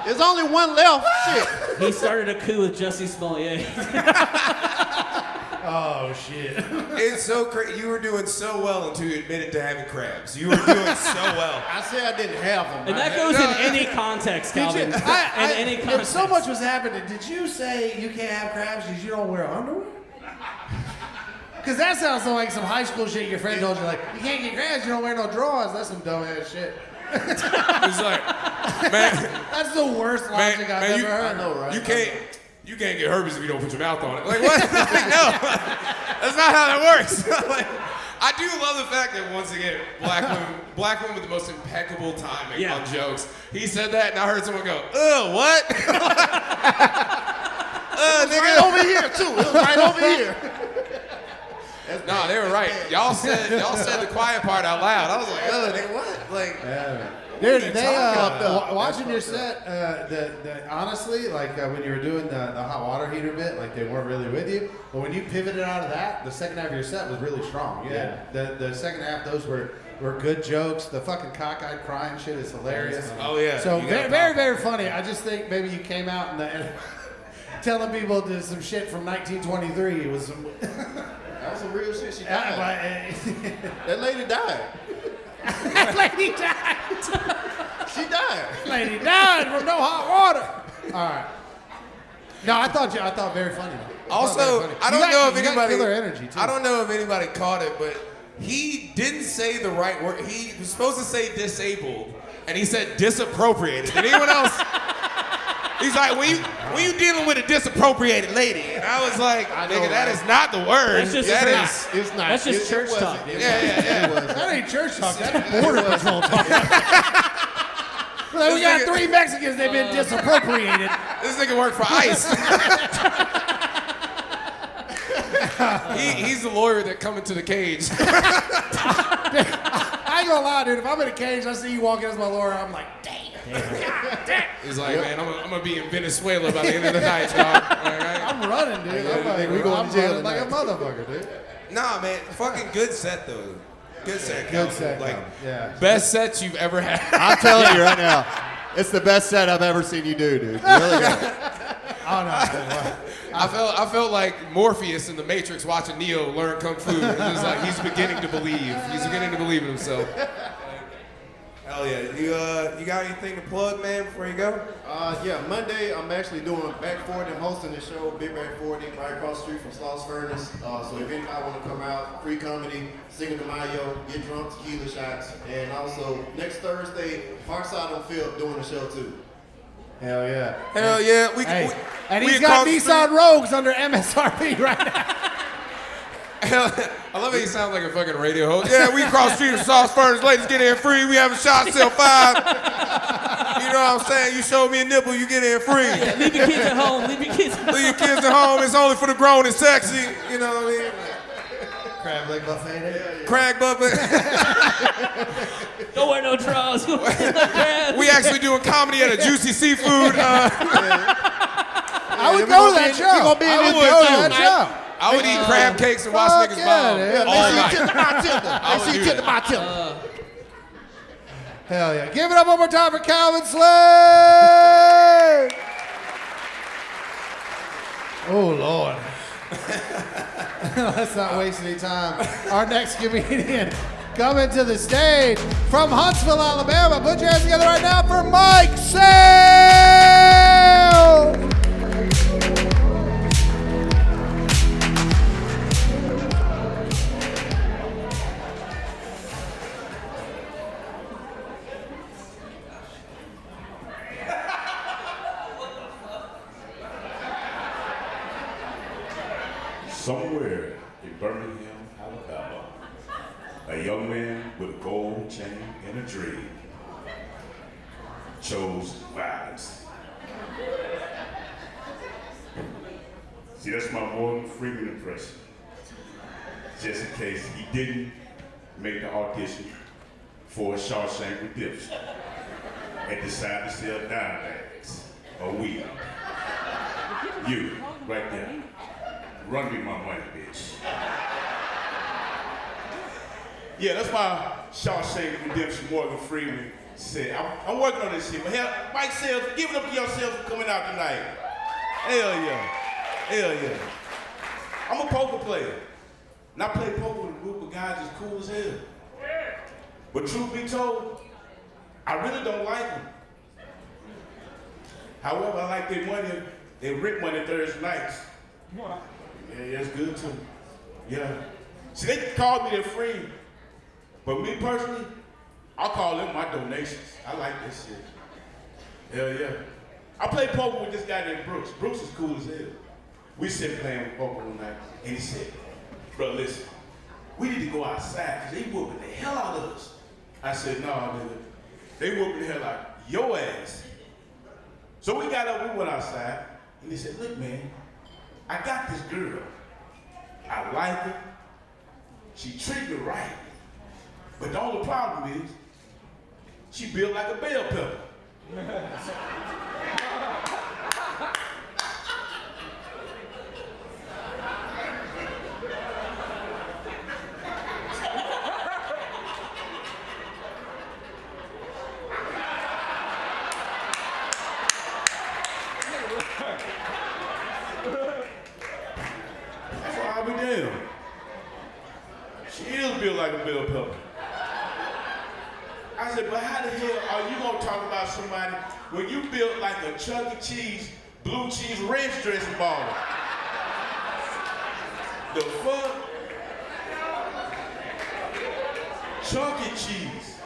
There's only one left. Shit. He started a coup with Jussie Smollett. Oh, shit. It's so crazy. You were doing so well until you admitted to having crabs. You were doing so well. I said I didn't have them. And that goes in any context, Calvin. In any If context. so much was happening, did you say you can't have crabs because you don't wear underwear? Because that sounds like some high school shit your friend told you, like, you can't get crabs, you don't wear no drawers. That's some dumb ass shit. It's like, man, That's the worst logic I've ever heard. I know, right? you can't get herpes if you don't put your mouth on it. Like what? Like, no, that's not how that works. Like, I do love the fact that once again, black women with the most impeccable timing on jokes. He said that, and I heard someone go, what? Nigga. Right over here too. It was right over here. No, they were right. Y'all said the quiet part out loud. I was like, nigga, what? Like, Dude, talking about? watching your set, honestly, like when you were doing the hot water heater bit, like they weren't really with you. But when you pivoted out of that, the second half of your set was really strong. Yeah. The second half, those were good jokes. The fucking cockeyed crying shit is hilarious. oh yeah. So You very, gotta very, pop. very funny. I just think maybe you came out and telling people some shit from 1923 was some. That was some real shit. She Yeah, died. but, That lady died. that lady died. She died. Lady died from no hot water. All right. No, I thought very funny. Also, I don't know if anybody. Killer energy too. I don't know if anybody caught it, but he didn't say the right word. He was supposed to say disabled, and he said disappropriated. Did anyone else? He's like, when you dealing with a disappropriated lady, and I was like, nigga, that is not the word. That's just- That it's is. It's not. That's just church wasn't. talk. Yeah. That ain't church talk. That's border control talk. We got 3 Mexicans. They've been disappropriated. This nigga worked for ICE. He's the lawyer that come into the cage. I ain't gonna lie, dude. If I'm in a cage, I see you walking as my lawyer, I'm like, damn. He's like, man, I'm gonna be in Venezuela by the end of the night, dog. All right? I'm running, dude. we going to jail running like a tonight. motherfucker, dude. Nah, man, fucking good set though. Good set, Good Calvin. set, Like yeah. best sets you've ever had. I'm telling you right now, it's the best set I've ever seen you do, dude. Really good. Oh no. I felt like Morpheus in the Matrix watching Neo learn kung fu. It's just like he's beginning to believe. He's beginning to believe in himself. Hell yeah. You got anything to plug, man, before you go? Yeah, Monday I'm actually doing Back 40. I'm hosting the show, Big Back 40, right across the street from Sloss Furnace. So if anybody want to come out, free comedy, Cinco de Mayo, get drunk, tequila shots, and also next Thursday, Parkside on Field doing the show too. Hell yeah. Hell yeah. And he's we got across the Nissan Rogues under MSRP right now. I love how you sound like a fucking radio host. Yeah, we across the street from Sauce Furnace. Ladies, get in free. We having shots till 5. You You know what I'm saying? You show me a nipple, you get in free. Yeah, leave your kids at home. Leave your kids at home. Leave your kids at home. It's only for the grown and sexy. You know what I mean? Crab leg buffet. Crack buffet. Don't wear no drawers. We actually doing comedy at a Juicy Seafood. I would go to that show. We're gonna be in I this would go to that building. show. I would eat crab cakes and watch niggas bomb. Yeah, all night. I see you to my tip. Hell yeah. Give it up one more time for Calvin Sledge. Oh, Lord. Let's not waste any time. Our next comedian coming to the stage from Huntsville, Alabama. Put your hands together right now for Mike Sale. Somewhere in Birmingham, Alabama, a young man with a gold chain and a dream chose violence. See, that's my Morgan Freeman impression. Just in case he didn't make the audition for Shawshank Redemption and decided to sell dime bags or weed. You, right there. Run me my money, bitch. Yeah, that's why Shawshank Redemption Morgan Freeman said, I'm working on this shit, but hell, Mike Sales, give it up to yourself for coming out tonight. Hell yeah. Hell yeah. I'm a poker player. And I play poker with a group of guys as cool as hell. But truth be told, I really don't like them. However, I like their money, their rent money Thursday nights. Yeah, it's good too. Yeah. See, they call me their friend. But me personally, I call them my donations. I like this shit. Hell yeah. I play poker with this guy named Brooks. Brooks is cool as hell. We sit playing poker one night, and he said, bro, listen, we need to go outside, because they whooping the hell out of us. I said, no, nigga. They whooping the hell out of your ass. So we got up, we went outside, and he said, look, man, I got this girl. I like her. She treat me right. But the only problem is, she built like a bell pepper. I'll be damned. She is built like a bell pepper. I said, but how the hell are you gonna talk about somebody when you built like a Chuck E. Cheese, blue cheese ranch dressing baller? The fuck? Chuck E. Cheese.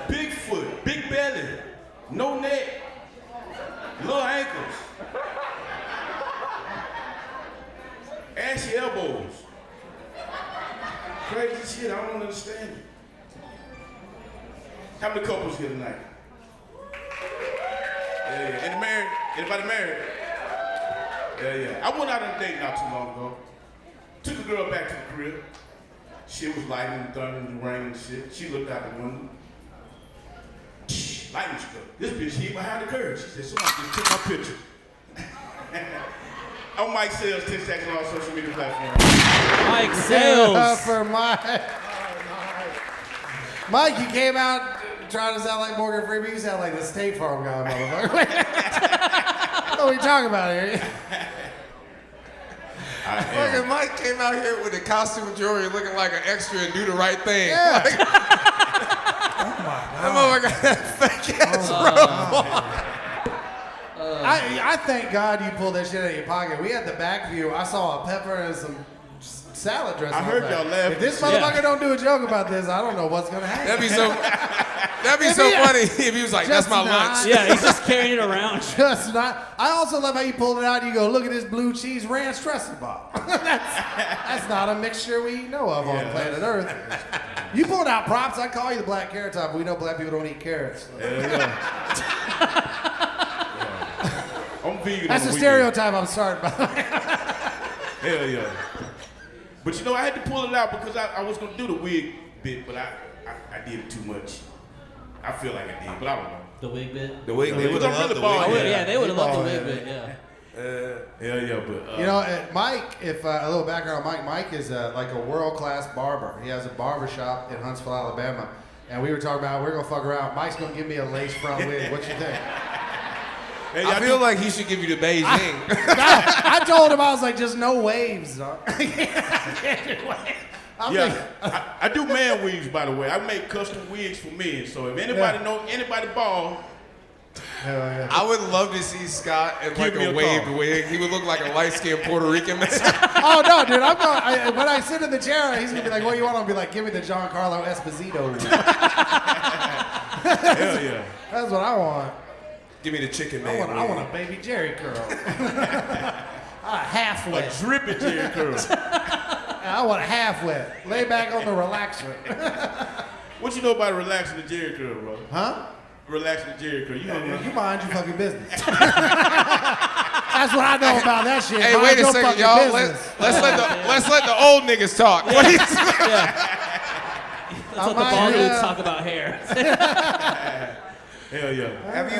Bigfoot, big belly, no neck, little ankles. Ashy elbows. Crazy shit, I don't understand it. How many couples here tonight? Yeah. Any married? Anybody married? Yeah. I went out on a date not too long ago. Took a girl back to the crib. Shit was lightning and thunder and rain and shit. She looked out the window. Lightning struck. This bitch hid behind the curve. She said, somebody just took my picture. I'm Mike Sales, 10 seconds on all social media platforms. Mike Sales. For Mike. Mike, you came out trying to sound like Morgan Freeman. You sound like the State Farm guy, motherfucker. What are we talking about here? Fucking Mike came out here with a costume jewelry looking like an extra and do the right thing. Yeah. Like, that motherfucker got that fake ass I thank God you pulled that shit out of your pocket. We had the back view. I saw a pepper and some salad dressing. I heard y'all laughing. If this motherfucker don't do a joke about this, I don't know what's gonna happen. That'd be so. That'd be so funny if he was like, "That's my lunch." Yeah, he's just carrying it around. Just not. I also love how you pulled it out and you go, look at this blue cheese ranch dressing Bob. that's not a mixture we know of on planet Earth. You pulled out props, I'd call you the black carrot top, but we know black people don't eat carrots. I'm vegan. That's on a the stereotype I'm starting by. Hell yeah. But you know, I had to pull it out because I was going to do the wig bit, but I did it too much. I feel like I did, but I don't know. The wig bit? The wig, they would have loved the bald wig. head. Yeah, they would have loved the wig bit, yeah. But You know, Mike, if a little background on Mike is like a world-class barber. He has a barber shop in Huntsville, Alabama. And we were talking about, we're going to fuck around. Mike's going to give me a lace front wig. What you think? I feel like he should give you the Beijing. I told him, I was like, just no waves. Dog. I do man wigs, by the way. I make custom wigs for men. So if anybody know anybody bald, Hell yeah. I would love to see Scott in like me a a waved call. wig. He would look like a light-skinned Puerto Rican man. Oh, no, dude. When I sit in the chair, he's going to be like, what do you want? I'll be like, give me the Giancarlo Esposito. hell yeah. That's what I want. Give me the chicken I man. want a baby Jerry curl. Half A wet. drippy Jerry curl. I want a half wet. Lay back on the relaxer. What you know about relaxing the Jerry curl, bro? Huh? Relaxing the Jerry curl. You know You mind your fucking business. That's what I know about that shit. Hey, Mind wait a your second, fucking y'all. business. Let's let the old niggas talk. What is That's what the bald dudes talk about hair. Hell yeah. Have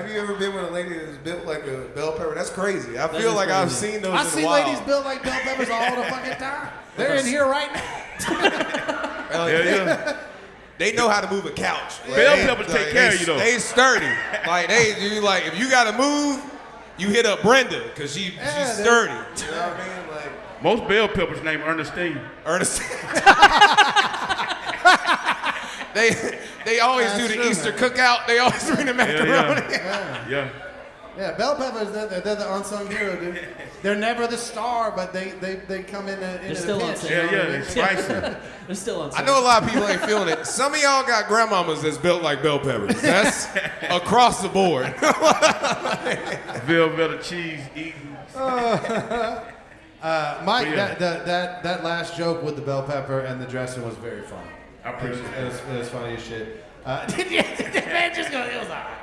you ever been with a lady that's built like a bell pepper? That's crazy. I feel like I've seen those I in see the wild. ladies built like bell peppers all the fucking time. They're in here right now. Hell yeah. They know how to move a couch. Bell peppers take care of you, though. They sturdy. Like if you gotta move, you hit up Brenda because she's sturdy. You know what I mean? Like Most bell peppers named Ernestine. They always do the Easter cookout. They always bring the macaroni. Yeah. Yeah, bell peppers, they're the unsung hero, dude. They're never the star, but they come in a still pinch. unsung. They're spicy. They're still on. I know a lot of people ain't feeling it. Some of y'all got grandmamas that's built like bell peppers. That's across the board. Velvet cheese eating. Mike, Yeah. that last joke with the bell pepper and the dressing was very funny. I appreciate it. It was funny as shit. Did man just go, it was all right.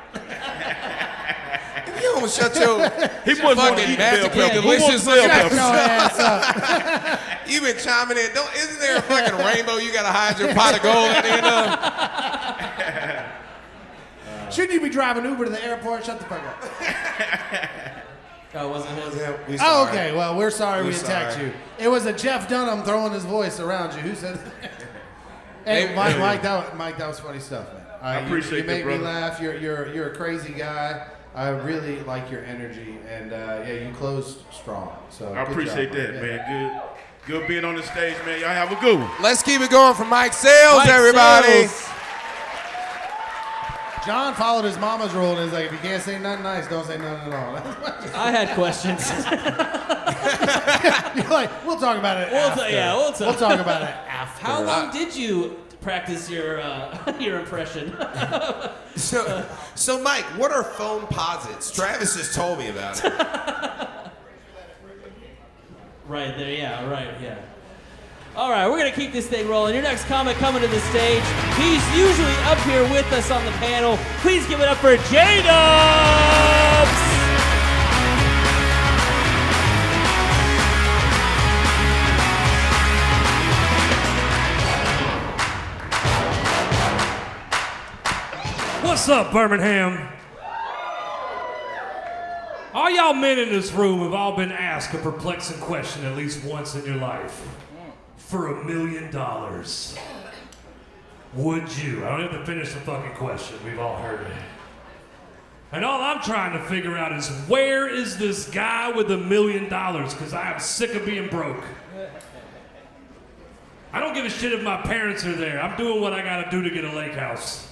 You don't shut your He wasn't going to fucking eat bell magically pepper. delicious Who wants bell lips. peppers? Your ass up. You been chiming in. Isn't there a fucking rainbow you gotta hide your pot of gold at the end of? Shouldn't you be driving Uber to the airport? Shut the fuck up. Oh, wasn't his? Oh, okay. Well, we're sorry we attacked sorry. you. It was a Jeff Dunham throwing his voice around you. Who said that? Hey, Hey, Mike, that was funny stuff, man. I appreciate you that, make me brother. laugh. You're a crazy guy. I really like your energy, and you closed strong. So I good appreciate job, that, man. Good being on the stage, man. Y'all have a good one. Let's keep it going for Mike Sales, Mike everybody. Sales. John followed his mama's rule and is like, if you can't say nothing nice, don't say nothing at all. I had questions. You're like, we'll talk about it after. We'll talk. We'll talk about it after. How long did you practice your impression? So Mike, what are phone posits? Travis just told me about it. Right there, yeah, right, yeah. All right, we're going to keep this thing rolling. Your next comic coming to the stage. He's usually up here with us on the panel. Please give it up for J-Dubs! What's up, Birmingham? All y'all men in this room have all been asked a perplexing question at least once in your life. For $1 million, would you? I don't have to finish the fucking question. We've all heard it. And all I'm trying to figure out is where is this guy with $1 million? Because I am sick of being broke. I don't give a shit if my parents are there. I'm doing what I gotta do to get a lake house.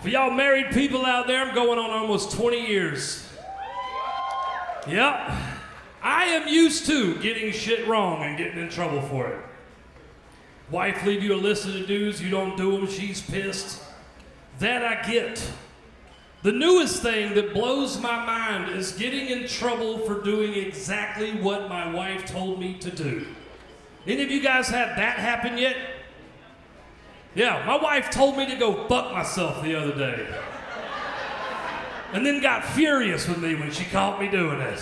For y'all married people out there, I'm going on almost 20 years. Yep. I am used to getting shit wrong and getting in trouble for it. Wife leave you a list of to-dos, you don't do them, she's pissed. That I get. The newest thing that blows my mind is getting in trouble for doing exactly what my wife told me to do. Any of you guys had that happen yet? Yeah, my wife told me to go fuck myself the other day. And then got furious with me when she caught me doing it.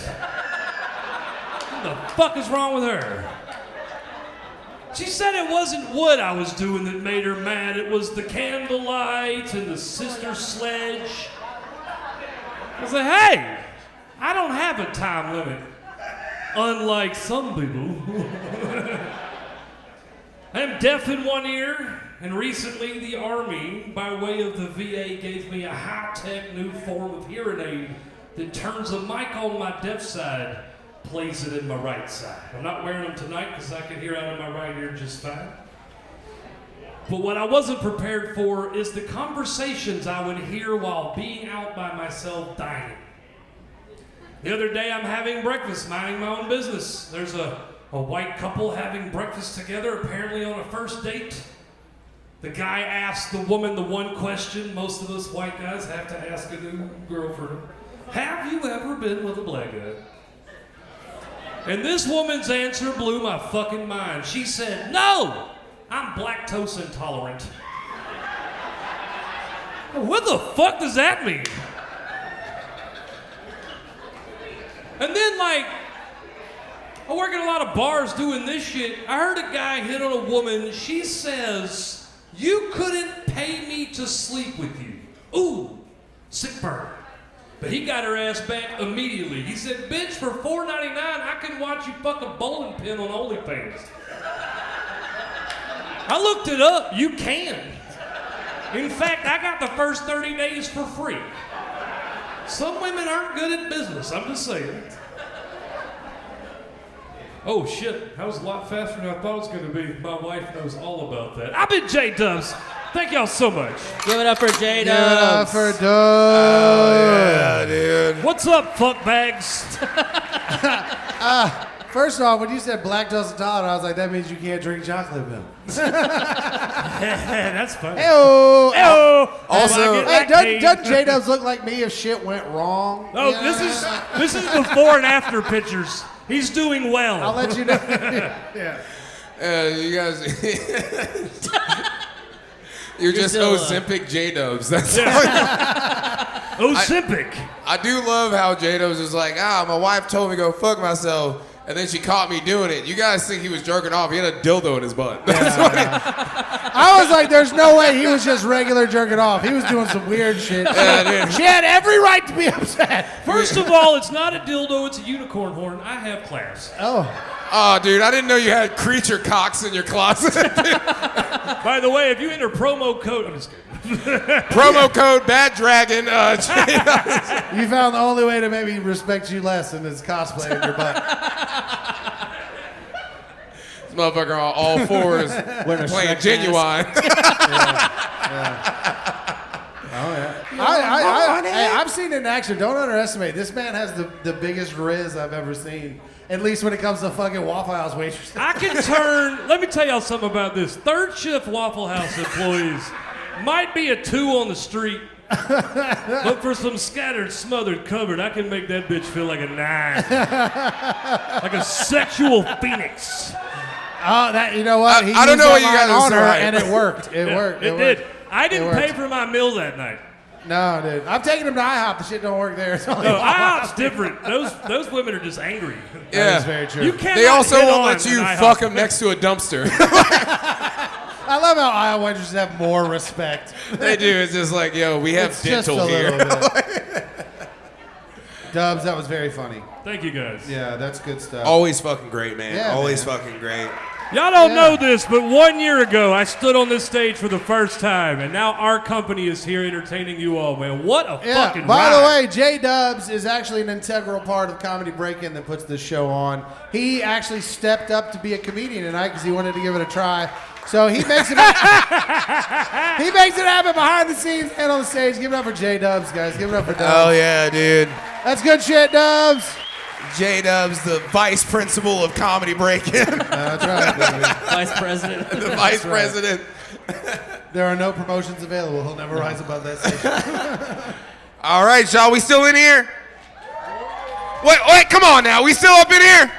What the fuck is wrong with her? She said it wasn't what I was doing that made her mad. It was the candlelight and the sister Sledge. I was like, hey, I don't have a time limit. Unlike some people. I am deaf in one ear, and recently the Army, by way of the VA, gave me a high-tech new form of hearing aid that turns the mic on my deaf side, plays it in my right side. I'm not wearing them tonight because I can hear out of my right ear just fine. But what I wasn't prepared for is the conversations I would hear while being out by myself dining. The other day I'm having breakfast, minding my own business. There's a white couple having breakfast together, apparently on a first date. The guy asked the woman the one question most of us white guys have to ask a new girlfriend. Have you ever been with a black guy? And this woman's answer blew my fucking mind. She said, no, I'm lactose intolerant. What the fuck does that mean? And then, like, I work in a lot of bars doing this shit. I heard a guy hit on a woman. She says, you couldn't pay me to sleep with you. Ooh, sick burn. But he got her ass back immediately. He said, bitch, for $4.99, I can watch you fuck a bowling pin on OnlyFans. I looked it up. You can. In fact, I got the first 30 days for free. Some women aren't good at business. I'm just saying. Oh, shit. That was a lot faster than I thought it was going to be. My wife knows all about that. I've been J-Dubs. Thank y'all so much. Give it up for J-Dubs. Give it up for Dubs. Oh, yeah, dude. What's up, fuckbags? First off, when you said lactose intolerant, I was like, that means you can't drink chocolate milk. That's funny. Ew. Also, Hey, doesn't J-Dubs look like me if shit went wrong? Oh, Yeah. this is before and after pictures. He's doing well. I'll let you know. Yeah. you guys, you're just still, Ozempic J-Dubs. That's Ozempic. I do love how J-Dubs is like, my wife told me to go fuck myself, and then she caught me doing it. You guys think he was jerking off. He had a dildo in his butt. I was like, there's no way he was just regular jerking off. He was doing some weird shit. She had every right to be upset. First of all, it's not a dildo, it's a unicorn horn. I have class. Oh, dude, I didn't know you had creature cocks in your closet. By the way, if you enter promo code, I'm just kidding. Promo code Bad Dragon. You found the only way to make me respect you less than is cosplay in your butt. This motherfucker on all fours playing Genuine. Oh, yeah. I've seen it in action. Don't underestimate. This man has the biggest riz I've ever seen. At least when it comes to fucking Waffle House waitresses. I can turn, let me tell y'all something about this. Third shift Waffle House employees might be a 2 on the street, but for some scattered, smothered, covered, I can make that bitch feel like a 9. Like a sexual phoenix. Oh, that, you know what? I don't know what you guys are saying. And it worked. It worked. It did. I didn't pay for my meal that night. No, dude. I'm taking him to IHOP. The shit don't work there. It's only No, IHOP's different. Those women are just angry. That is very true. You cannot They also hit won't on let you an IHOP. fuck him next to a dumpster. I love how IHOP waitresses have more respect. They do. It's just like, yo, we have It's just dental a here. little bit. Dubs, that was very funny. Thank you guys. Yeah, that's good stuff. Always fucking great, man. Yeah, Always man. fucking great. Y'all don't know this, but 1 year ago, I stood on this stage for the first time, and now our company is here entertaining you all, man. What a fucking By ride. the way, J-Dubs is actually an integral part of Comedy Break-In that puts this show on. He actually stepped up to be a comedian tonight because he wanted to give it a try. So he makes it he makes it happen behind the scenes and on the stage. Give it up for J-Dubs, guys. Give it up for Dubs. Oh, yeah, dude. That's good shit, Dubs. J-Dub's the vice principal of comedy break-in. That's right, baby. Vice president. The vice president. There are no promotions available. He'll never rise above that station. All right, y'all, we still in here? Wait, come on now. We still up in here?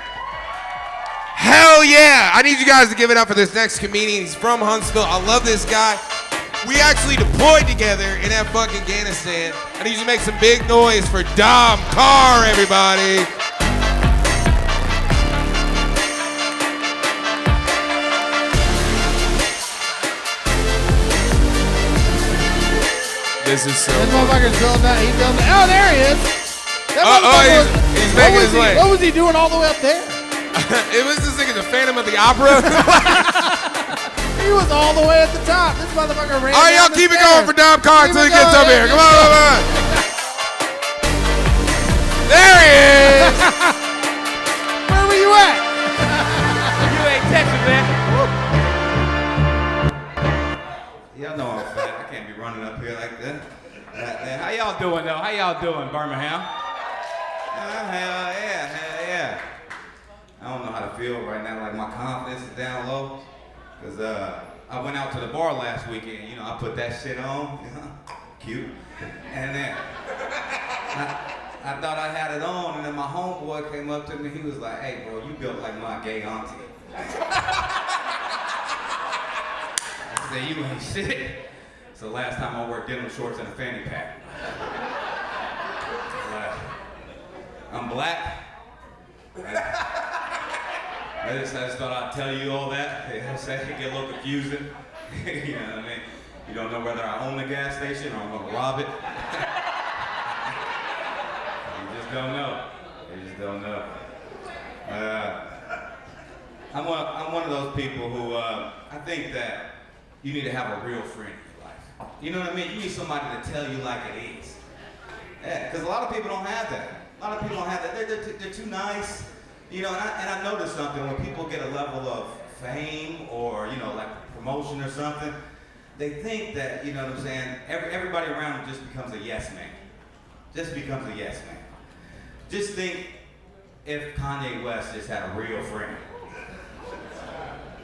Hell yeah. I need you guys to give it up for this next comedian. He's from Huntsville. I love this guy. We actually deployed together in Afghanistan. I need you to make some big noise for Dom Carr, everybody. This is so This motherfucker's building that. He's building that. Oh, there he is. he's making his way. What was he doing all the way up there? It was just like the Phantom of the Opera. He was all the way at the top. This motherfucker ran. All right, y'all keep it going for Dom Carr until he gets up here. Come on. There he is. Where were you at? You ain't texting, man. Y'all know I'm fat. I can't be running up here like that. How y'all doing, though? How y'all doing, Birmingham? Hell yeah. I don't know how to feel right now. Like, my confidence is down low. Because I went out to the bar last weekend. You know, I put that shit on. Cute. And then I thought I had it on. And then my homeboy came up to me. He was like, hey, bro, you built like my gay auntie. I said, you ain't shit. So last time I wore denim shorts and a fanny pack. I'm black. I just thought I'd tell you all that. It can get a little confusing. You know what I mean? You don't know whether I own the gas station or I'm gonna rob it. You just don't know. I'm one of those people who I think that you need to have a real friend in your life. You know what I mean? You need somebody to tell you like it is. Yeah, because a lot of people don't have that. They're too nice. You know, and I noticed something when people get a level of fame or, you know, like promotion or something, they think that, you know what I'm saying, everybody around them just becomes a yes man. Just think if Kanye West just had a real friend.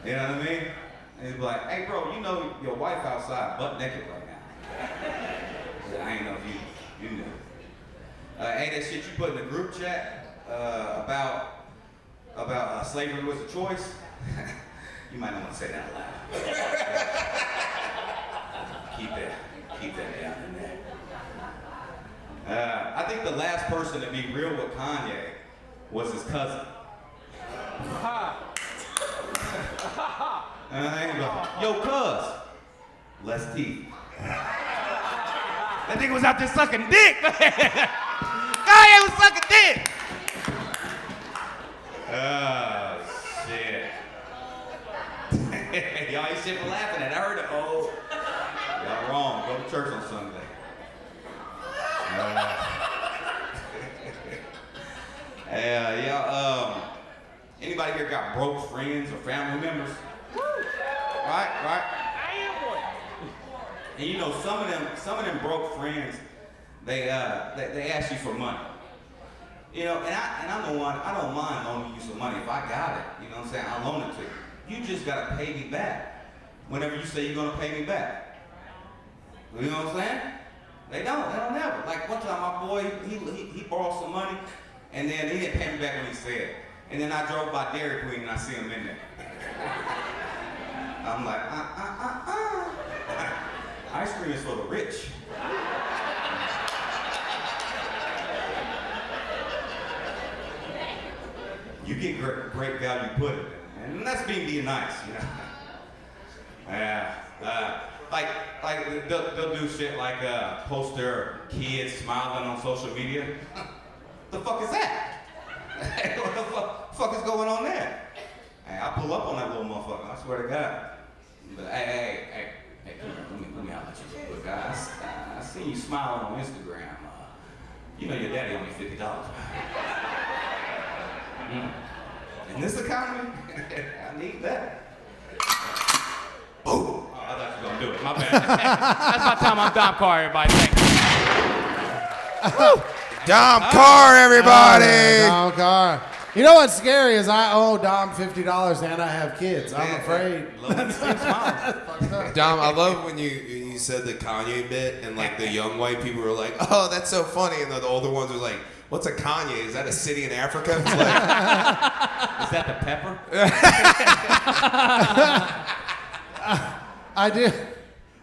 You know what I mean? And he'd be like, hey bro, you know your wife outside butt naked right now. I ain't know if you knew. Hey, that shit you put in the group chat about slavery was a choice, you might not want to say that out loud. Keep that down in there. I think the last person to be real with Kanye was his cousin. Yo, cuz, less teeth. That nigga was out there sucking dick, man. Kanye was sucking dick. Oh, shit. Y'all ain't shit for laughing at. I heard it. Oh, y'all wrong. Go to church on Sunday. Anybody here got broke friends or family members? Right? I am one. And you know, some of them broke friends, they ask you for money. You know, and I don't mind loaning you some money if I got it. You know what I'm saying? I'll loan it to you. You just gotta pay me back whenever you say you're gonna pay me back. You know what I'm saying? They don't never. Like one time my boy, he borrowed some money and then he didn't pay me back when he said. And then I drove by Dairy Queen and I see him in there. I'm like, Ice cream is for the rich. You get great value put it, and that's being nice, you know. Like they'll do shit like post their kids smiling on social media. The fuck is that? What the fuck is going on there? Hey, I pull up on that little motherfucker. I swear to God. But hey, let me holler at you real quick, guys. I seen you smiling on Instagram. You know your daddy owe me $50. In this economy, I need that. Boom! Oh, I thought you were gonna do it. My bad. That's my time. I'm Dom Carr, everybody. Thank you. Dom Carr, everybody. Dom Carr. You know what's scary is I owe Dom $50 and I have kids. I'm afraid. Dom, I love when you said the Kanye bit and like the young white people were like, oh, that's so funny. And the older ones were like, what's a Kanye? Is that a city in Africa? It's like, Is that the pepper? I do.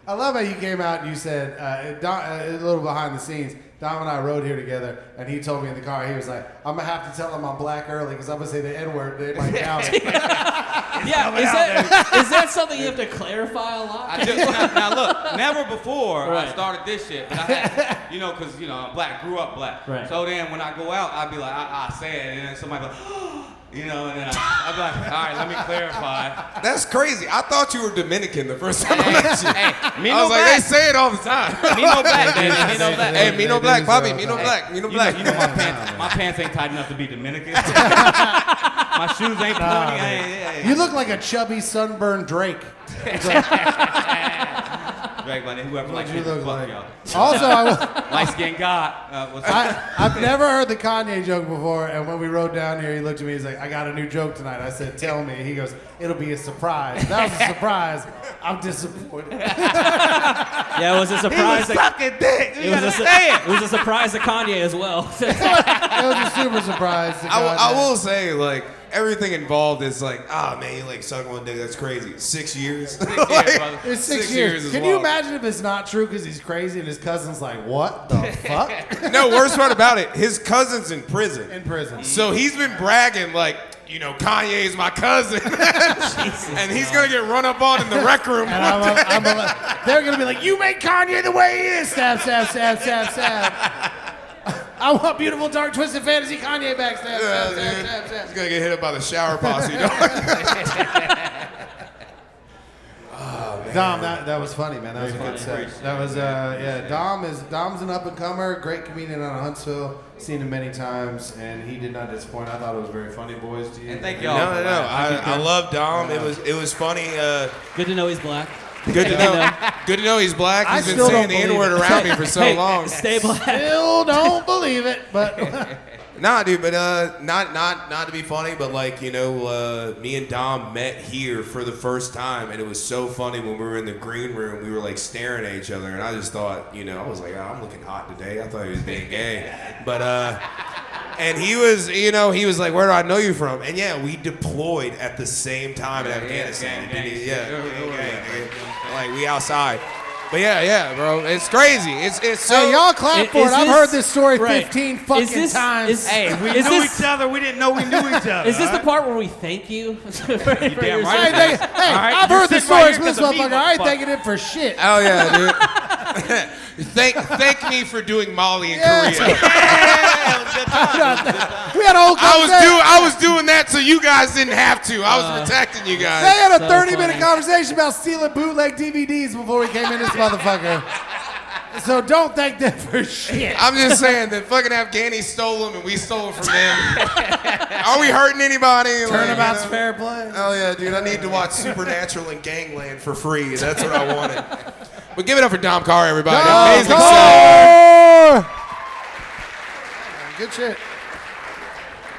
I love how you came out and you said, a little behind the scenes, Dom and I rode here together, and he told me in the car, he was like, I'm going to have to tell him I'm black early because I'm going to say the N-word. They might count it. Yeah, is that something you have to clarify a lot? I just, now look, never before Right. I started this shit, but I had, because I'm black, grew up black. Right. So then when I go out, I'd be like, I say it, and then somebody be like, and then I'd be like, all right, let me clarify. that's crazy. I thought you were Dominican the first time I met you. Hey, me I no was like, black. they say it all the time. Me no black, baby. Me no black. Hey, me no black, Bobby. Me no Hey, black. Me no black. You know my pants ain't tight enough to be Dominican. My shoes ain't pointy. You look like a chubby, sunburned Drake. Drake, buddy, whoever likes you me, look fuck like. y'all. Also, Light skinned God. What's up? I've never heard the Kanye joke before, and when we rode down here, he looked at me, he's like, I got a new joke tonight. I said, tell me. He goes, it'll be a surprise. That was a surprise. I'm disappointed. Yeah, it was a surprise. Sucking dick. It was a surprise to Kanye as well. It was a super surprise. To I Kanye. will say, like, everything involved is like, man, you like sucking one dick. That's crazy. 6 years. 6 years, brother. It's 6 6 years. years is Can you wild. imagine if it's not true because he's crazy and his cousin's like, what the fuck? No, worst part about it, his cousin's in prison. In prison. So he's been bragging like, Kanye is my cousin. And he's going to get run up on in the rec room. And they're going to be like, you make Kanye the way he is. Stab, stab, stab, stab, stab. I want beautiful, dark, twisted fantasy Kanye back. Stab, stab, stab, stab, stab. He's going to get hit up by the shower posse. Dom, that was funny, man. That was a good set. That was, Dom's an up-and-comer, great comedian out of Huntsville. Seen him many times, and he did not disappoint. I thought it was very funny, boys. Do you? And thank y'all. No. I love Dom. It was funny. Good to know he's black. Good to know. Good to know he's black. I He's been still saying don't the N-word believe it. around me for so long. Stay black. Still don't believe it, but Nah, dude, but not to be funny, but like me and Dom met here for the first time, and it was so funny when we were in the green room. We were like staring at each other, and I just thought, I was like, I'm looking hot today. I thought he was being gay, but and he was like, where do I know you from? And yeah, we deployed at the same time in Afghanistan. Like we outside. But yeah, bro, it's crazy. It's so. hey, y'all clap for it. I've heard this story right. 15 fucking times. We knew each other. We didn't know we knew each other. Is this the part where we thank you? You damn right. Hey, I've heard this story from this motherfucker. I ain't motherfucker. thanking him for shit. Oh yeah, dude. Thank me for doing Molly in Korea. We had a whole conversation. I was doing that so you guys didn't have to. I was protecting you They guys. had a So 30-minute funny. conversation about stealing bootleg DVDs before we came in this motherfucker. So don't thank them for shit. I'm just saying that fucking Afghanis stole them and we stole them from them. Are we hurting anybody? Turnabout's fair play. Oh yeah, dude. I need to watch Supernatural and Gangland for free. That's what I wanted. But give it up for Dom Carr, everybody. Amazing set. Carr! Good shit.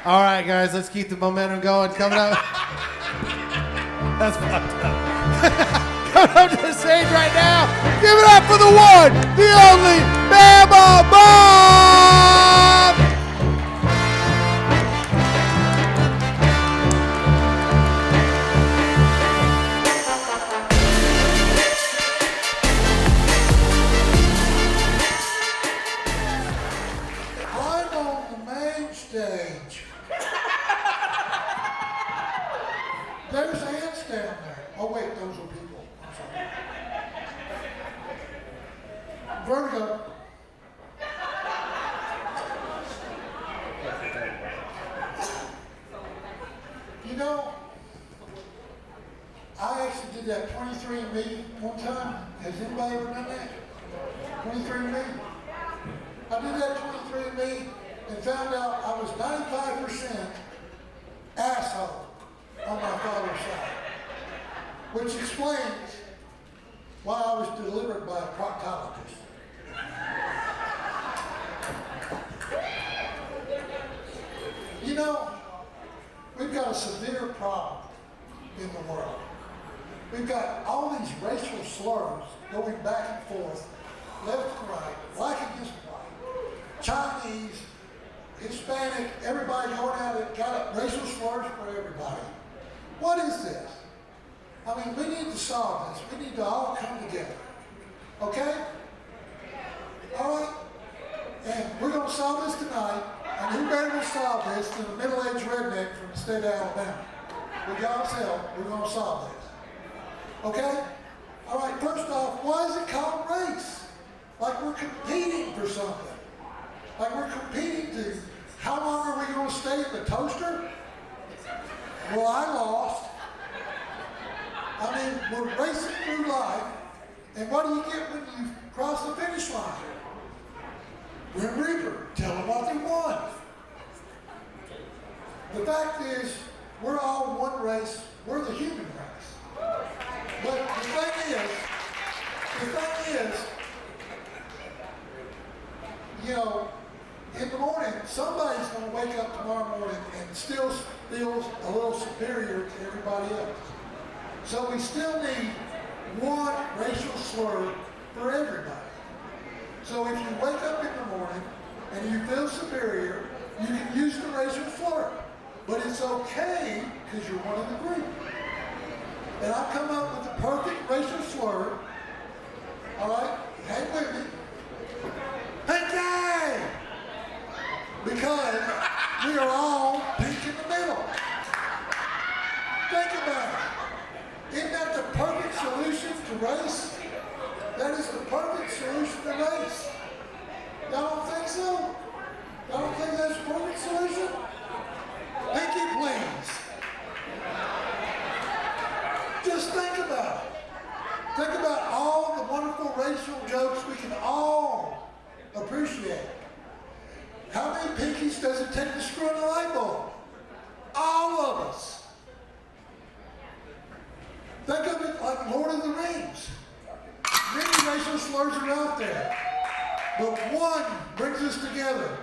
All right, guys, let's keep the momentum going. Coming up. That's fucked up. Coming up to the stage right now. Give it up for the one, the only Bama Bob! I'm on the main stage. There's ants down there. Oh wait, those are people. I'm sorry. Vertigo. You know, I actually did that 23andMe one time. Has anybody ever done that? 23andMe? I did that 23andMe and found out I was 95% asshole on my father's side, which explains why I was delivered by a proctologist. know, we've got a severe problem in the world. We've got all these racial slurs going back and forth, left and right, black against white, Chinese, Hispanic, everybody going at it, got racial slurs for everybody. What is this? I mean, we need to solve this. We need to all come together. Okay? All right? And we're going to solve this tonight. And who better to solve this than a middle-aged redneck from the state of Alabama? With God's help, we're going to solve this. Okay? All right, first off, why is it called race? Like we're competing for something. Like we're competing to, how long are we going to stay in the toaster? Well, I lost. I mean, we're racing through life, and what do you get when you cross the finish line? Grim Reaper, tell them what they want. The fact is, we're all one race, we're the human race. But the thing is, you know, in the morning, somebody's going to wake up tomorrow morning and still feels a little superior to everybody else. So we still need one racial slur for everybody. So if you wake up in the morning and you feel superior, you can use the racial slur. But it's okay because you're one of the group. And I've come up with the perfect racial slur. All right? Hang with me. Pinky! Because we are all pink in the middle. Think about it. Isn't that the perfect solution to race? That is the perfect solution to race. Y'all don't think so? Y'all don't think that's the perfect solution? Pinky, please. Just think about it. Think about all the wonderful racial jokes we can all appreciate. How many pinkies does it take to screw in a light bulb? All of us. Think of it like Lord of the Rings. Many racial slurs are out there, but one brings us together.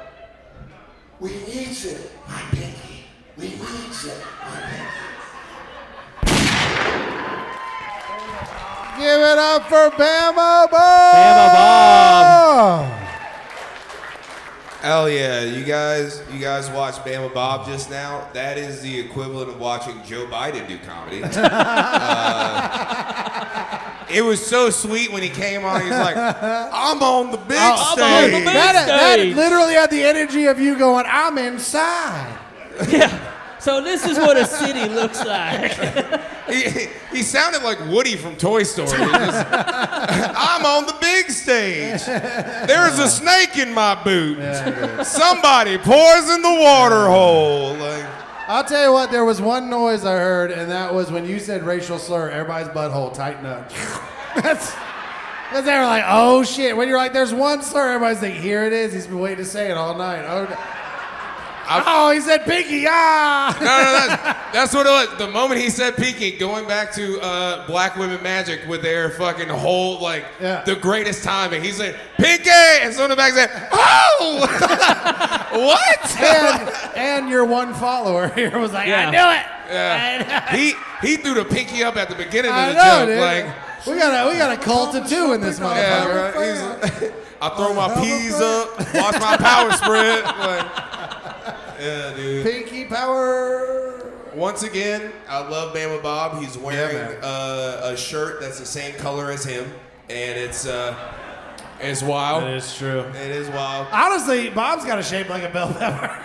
We needs it, my pinky. We needs it, my pinky. Give it up for Bama Bob! Bama Bob! Hell yeah, you guys watched Bama Bob just now. That is the equivalent of watching Joe Biden do comedy. It was so sweet when he came on. He's like, I'm on the big stage. That literally had the energy of you going, I'm inside. Yeah. So this is what a city looks like. He sounded like Woody from Toy Story. I'm on the big stage. There's a snake in my boot. Somebody pours in the water hole. Like, I'll tell you what, there was one noise I heard, and that was when you said racial slur, everybody's butthole tighten up. That's because they were like, oh shit. When you're like, there's one slur, everybody's like, here it is. He's been waiting to say it all night. Oh, he said pinky, ah! No, that's what it was. The moment he said pinky, going back to Black Women Magic with their fucking whole, like, the greatest timing. He said, pinky! And someone in the back said, oh! What? And your one follower here was like, I knew it! Yeah. He threw the pinky up at the beginning of the joke. Dude. Like, we got a cult of two in this motherfucker. Yeah, right? I throw my peas up, watch my power spread. Like, yeah, dude. Pinky power. Once again, I love Bama Bob. He's wearing a shirt that's the same color as him, and it's wild. It is true. It is wild. Honestly, Bob's got a shape like a bell pepper.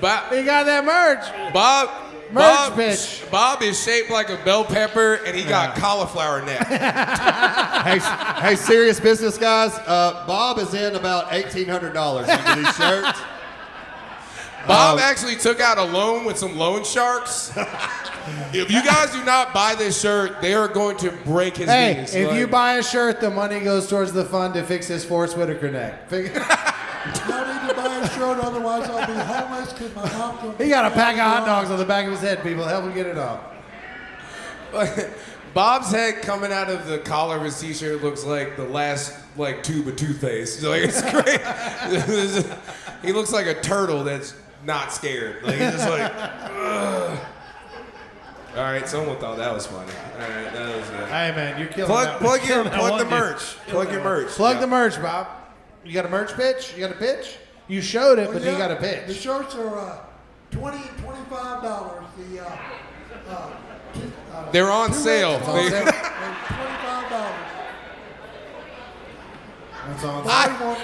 Bob, he got that merch. Bob is shaped like a bell pepper, and he got cauliflower neck. Hey, serious business guys. Bob is in about $1,800 into these shirts. Bob actually took out a loan with some loan sharks. If you guys do not buy this shirt, they are going to break his knees. If you buy a shirt, the money goes towards the fund to fix his Forrest Whitaker neck. Y'all need to buy a shirt, otherwise I'll be homeless because my mom don't. He got a pack of hot dogs on the back of his head, people. Help him get it off. Bob's head coming out of the collar of his t-shirt looks like the last tube of toothpaste. Like, it's great. He looks like a turtle that's not scared. Like he's just like, ugh. All right, someone thought that was funny. All right, that was good. Hey man, you're killing Plug the one, merch. Plug your merch. Plug the merch, Bob. You got a merch pitch? You got a pitch? You showed it, but you got a The pitch. shirts are $20 and $25. They're on sale. It's on sale. $25.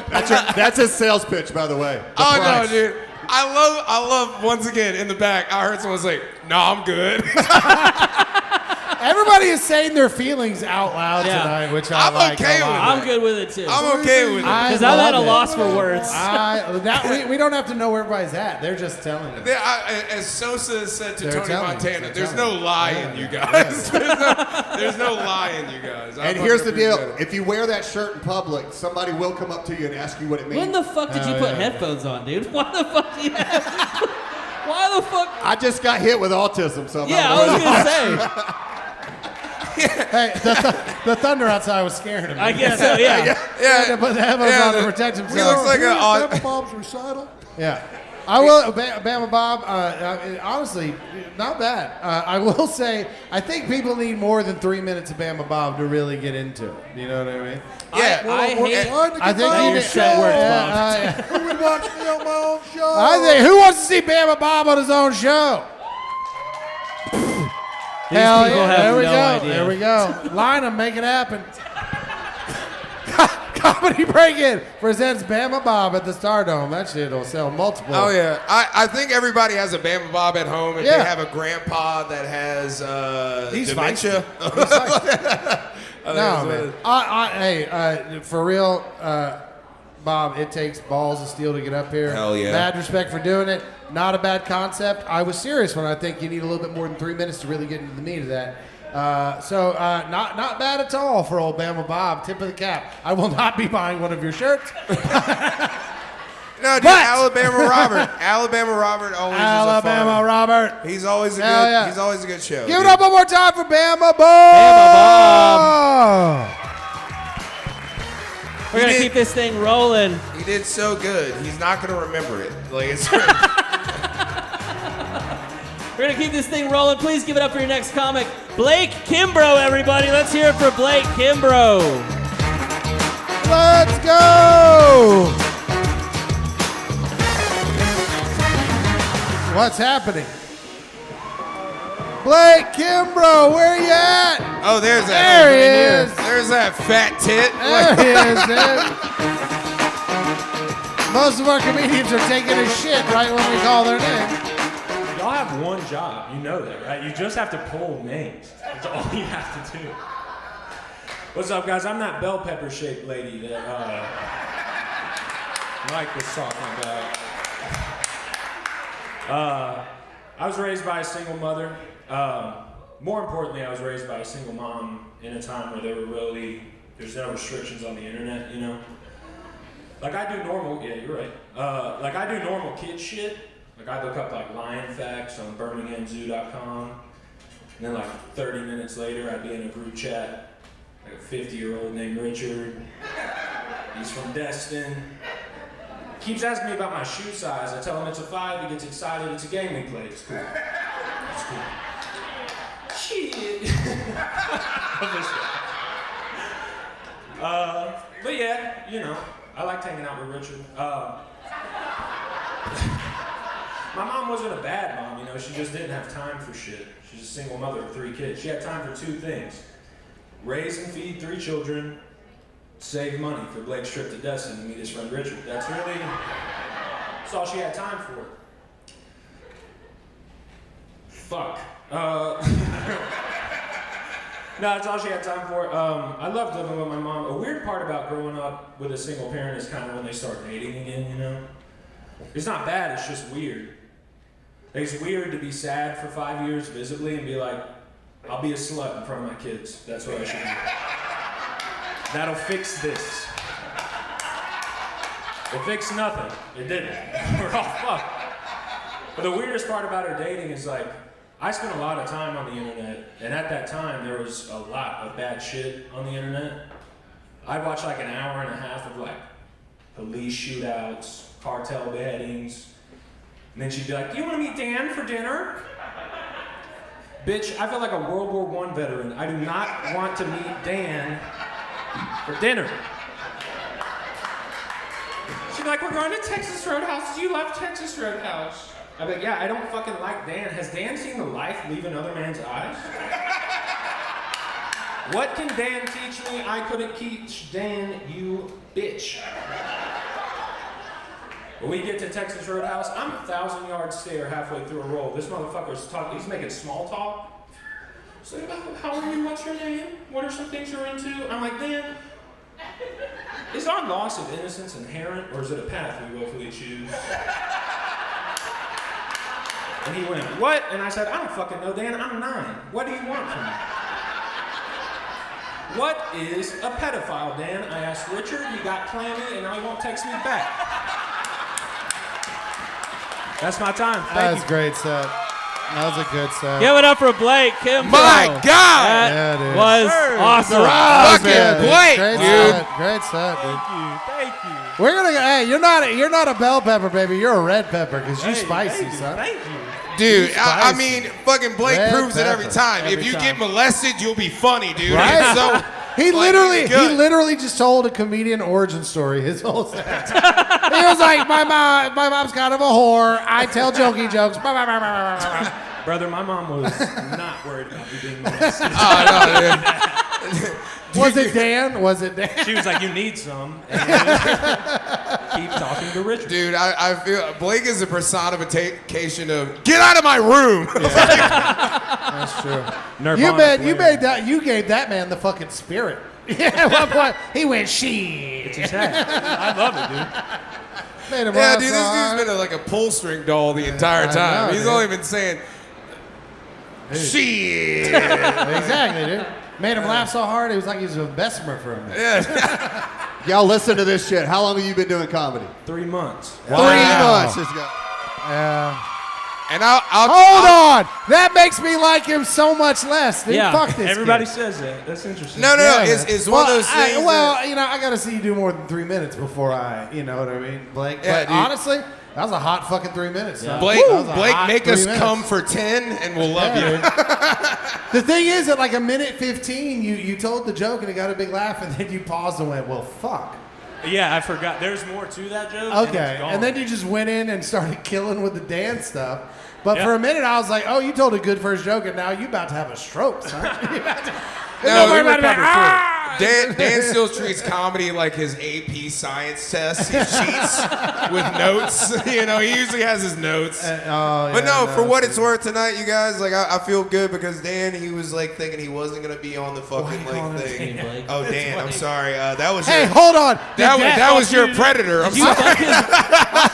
That's on That's his sales pitch, by the way. The Oh price. no, dude! I love. Once again, in the back, I heard someone say, "No, I'm good." Everybody is saying their feelings out loud Yeah. tonight, which I I'm like okay a lot. with I'm good with it too. I'm okay with it. Because I'm at a love it. loss for words. We don't have to know where everybody's at. They're just telling us. As Sosa said to They're Tony telling you. Montana, They're there's telling no you. lie Yeah, in you yeah. guys. There's no lie in you guys. And here's the deal: if you wear that shirt in public, somebody will come up to you and ask you what it means. When the fuck did you put headphones on, dude? Why the fuck do you have? Why the fuck? I just got hit with autism, so I'm Yeah, not I was worried. gonna say. Hey, the thunder outside was scaring him. I guess so, yeah. He had to put the headphones on to protect himself. He looks like Bama Bob's recital. Yeah. I will, Bama Bob, honestly, not bad. I will say, I think people need more than 3 minutes of Bama Bob to really get into it. You know what I mean? Yeah, I think your set words, Bob. Who would watch me on my own show? I think, who wants to see Bama Bob on his own show? These Hell people yeah, have there we no go. idea. There we go. Line them, make it happen. Comedy Break-In presents Bama Bob at the Stardome. That shit will sell multiple. Oh yeah, I think everybody has a Bama Bob at home. If Yeah. they have a grandpa that has He's dementia. No, man. Hey, for real, Bob, it takes balls of steel to get up here. Hell yeah. Mad respect for doing it. Not a bad concept. I was serious when I think you need a little bit more than 3 minutes to really get into the meat of that. Not bad at all for old Bama Bob. Tip of the cap. I will not be buying one of your shirts. No, dude, But- Alabama Robert. Alabama Robert always Alabama is a fun. Robert. He's always a good. Hell yeah. He's always a good show. Give it dude. up one more time for Bama Bob. Bama Bob. We're He gonna did- keep this thing rolling. He did so good. He's not gonna remember it. Like it's. We're gonna keep this thing rolling. Please give it up for your next comic, Blake Kimbro, everybody. Let's hear it for Blake Kimbro. Let's go. What's happening? Blake Kimbro, where you at? Oh, there's that. There he is. There's that fat tit. There he is, dude. Most of our comedians are taking a shit right when we call their name. Y'all have one job. You know that, right? You just have to pull names. That's all you have to do. What's up, guys? I'm that bell pepper shaped lady that Mike was talking about. I was raised by a single mother. More importantly, I was raised by a single mom in a time where there's no restrictions on the internet, you know? Like I do normal, yeah, you're right. Like I do normal kid shit. Like I look up like lion facts on birminghamzoo.com. And then like 30 minutes later, I'd be in a group chat, like a 50-year-old named Richard. He's from Destin. Keeps asking me about my shoe size. I tell him it's a 5. He gets excited. It's a game we play. It's cool. It's cool. Shit. But yeah, you know, I liked hanging out with Richard. My mom wasn't a bad mom, you know. She just didn't have time for shit. She's a single mother of 3 kids. She had time for 2 things: raise and feed 3 children, save money for Blake's trip to Destin to meet his friend Richard. That's all she had time for. Fuck. No, that's all she had time for. I loved living with my mom. A weird part about growing up with a single parent is kind of when they start dating again, you know? It's not bad, it's just weird. It's weird to be sad for 5 years visibly and be like, I'll be a slut in front of my kids. That's what I should do. That'll fix this. It fixed nothing. It didn't. We're all fucked. But the weirdest part about her dating is like, I spent a lot of time on the internet, and at that time there was a lot of bad shit on the internet. I'd watch like an hour and a half of like police shootouts, cartel beheadings, And then she'd be like, do you want to meet Dan for dinner? Bitch, I feel like a World War I veteran. I do not want to meet Dan for dinner. She'd be like, we're going to Texas Roadhouse. Do you love Texas Roadhouse? I'd be like, yeah, I don't fucking like Dan. Has Dan seen the life leave another man's eyes? What can Dan teach me I couldn't teach Dan, you bitch? When we get to Texas Roadhouse, I'm 1,000-yard stare halfway through a roll. This motherfucker's talking, he's making small talk. So, how are you? What's your name? What are some things you're into? I'm like, Dan, is our loss of innocence inherent, or is it a path we willfully choose? And he went, what? And I said, I don't fucking know, Dan, I'm 9. What do you want from me? What is a pedophile, Dan? I asked Richard, he got clammy, and now he won't text me back. That's my time. That was a great set. That was a good set. Give it up for Blake Kimbro. My God! That dude. was awesome. Fucking Blake, Great dude. set. Great set, dude. Thank you. We're gonna go. Hey, you're not a bell pepper, baby. You're a red pepper because you're spicy, son. Thank you. Dude, I mean, fucking Blake Red proves it every pepper. time. Every If you time. get molested, you'll be funny, dude. Right? It's so, He like, literally good. just told a comedian origin story his whole set. He was like, my mom's kind of a whore. I tell jokey jokes. Brother, my mom was not worried about me being molested. Oh, no, dude. Was it Dan? Was it Dan? She was like, you need some. And keep talking to Richard. Dude, I feel Blake is a personification of get out of my room. That's true. You gave that man the fucking spirit. Yeah, at one point he went shit. It's his head. I love it, dude. Made him Yeah, laugh dude, so this hard. dude's been like a pull string doll the entire time. know, He's dude. only been saying shit. Exactly, dude. Made him laugh so hard, it was like he was a Bessemer for him. Yeah. Y'all listen to this shit. How long have you been doing comedy? 3 months. 3 months. Let's go. Yeah. And I'll Hold on! That makes me like him so much less, dude. Yeah, Fuck this Everybody kid. says that. That's interesting. No, Yeah, it's one of those things. I gotta see you do more than 3 minutes before you know what I mean, Blake. Yeah, But dude. honestly, that was a hot fucking 3 minutes. son. Blake, That was a Blake, hot make 3 us minutes. come for 10 and we'll love Yeah, you. dude. The thing is, at like a minute 15, you told the joke and it got a big laugh, and then you paused and went, well, fuck. Yeah, I forgot. There's more to that joke. Okay, and then you just went in and started killing with the dance stuff. But Yeah. for a minute, I was like, oh, you told a good first joke, and now you about to have a stroke, son. No, Nobody about to be like, ah! Dan still treats comedy like his AP science test. He cheats with notes. You know, he usually has his notes. But no, for what it's worth tonight, you guys, like I feel good because Dan, he was like thinking he wasn't gonna be on the fucking like thing. Oh, Dan, I'm sorry. That was Hey, your, hold on. that was your predator. I'm sorry.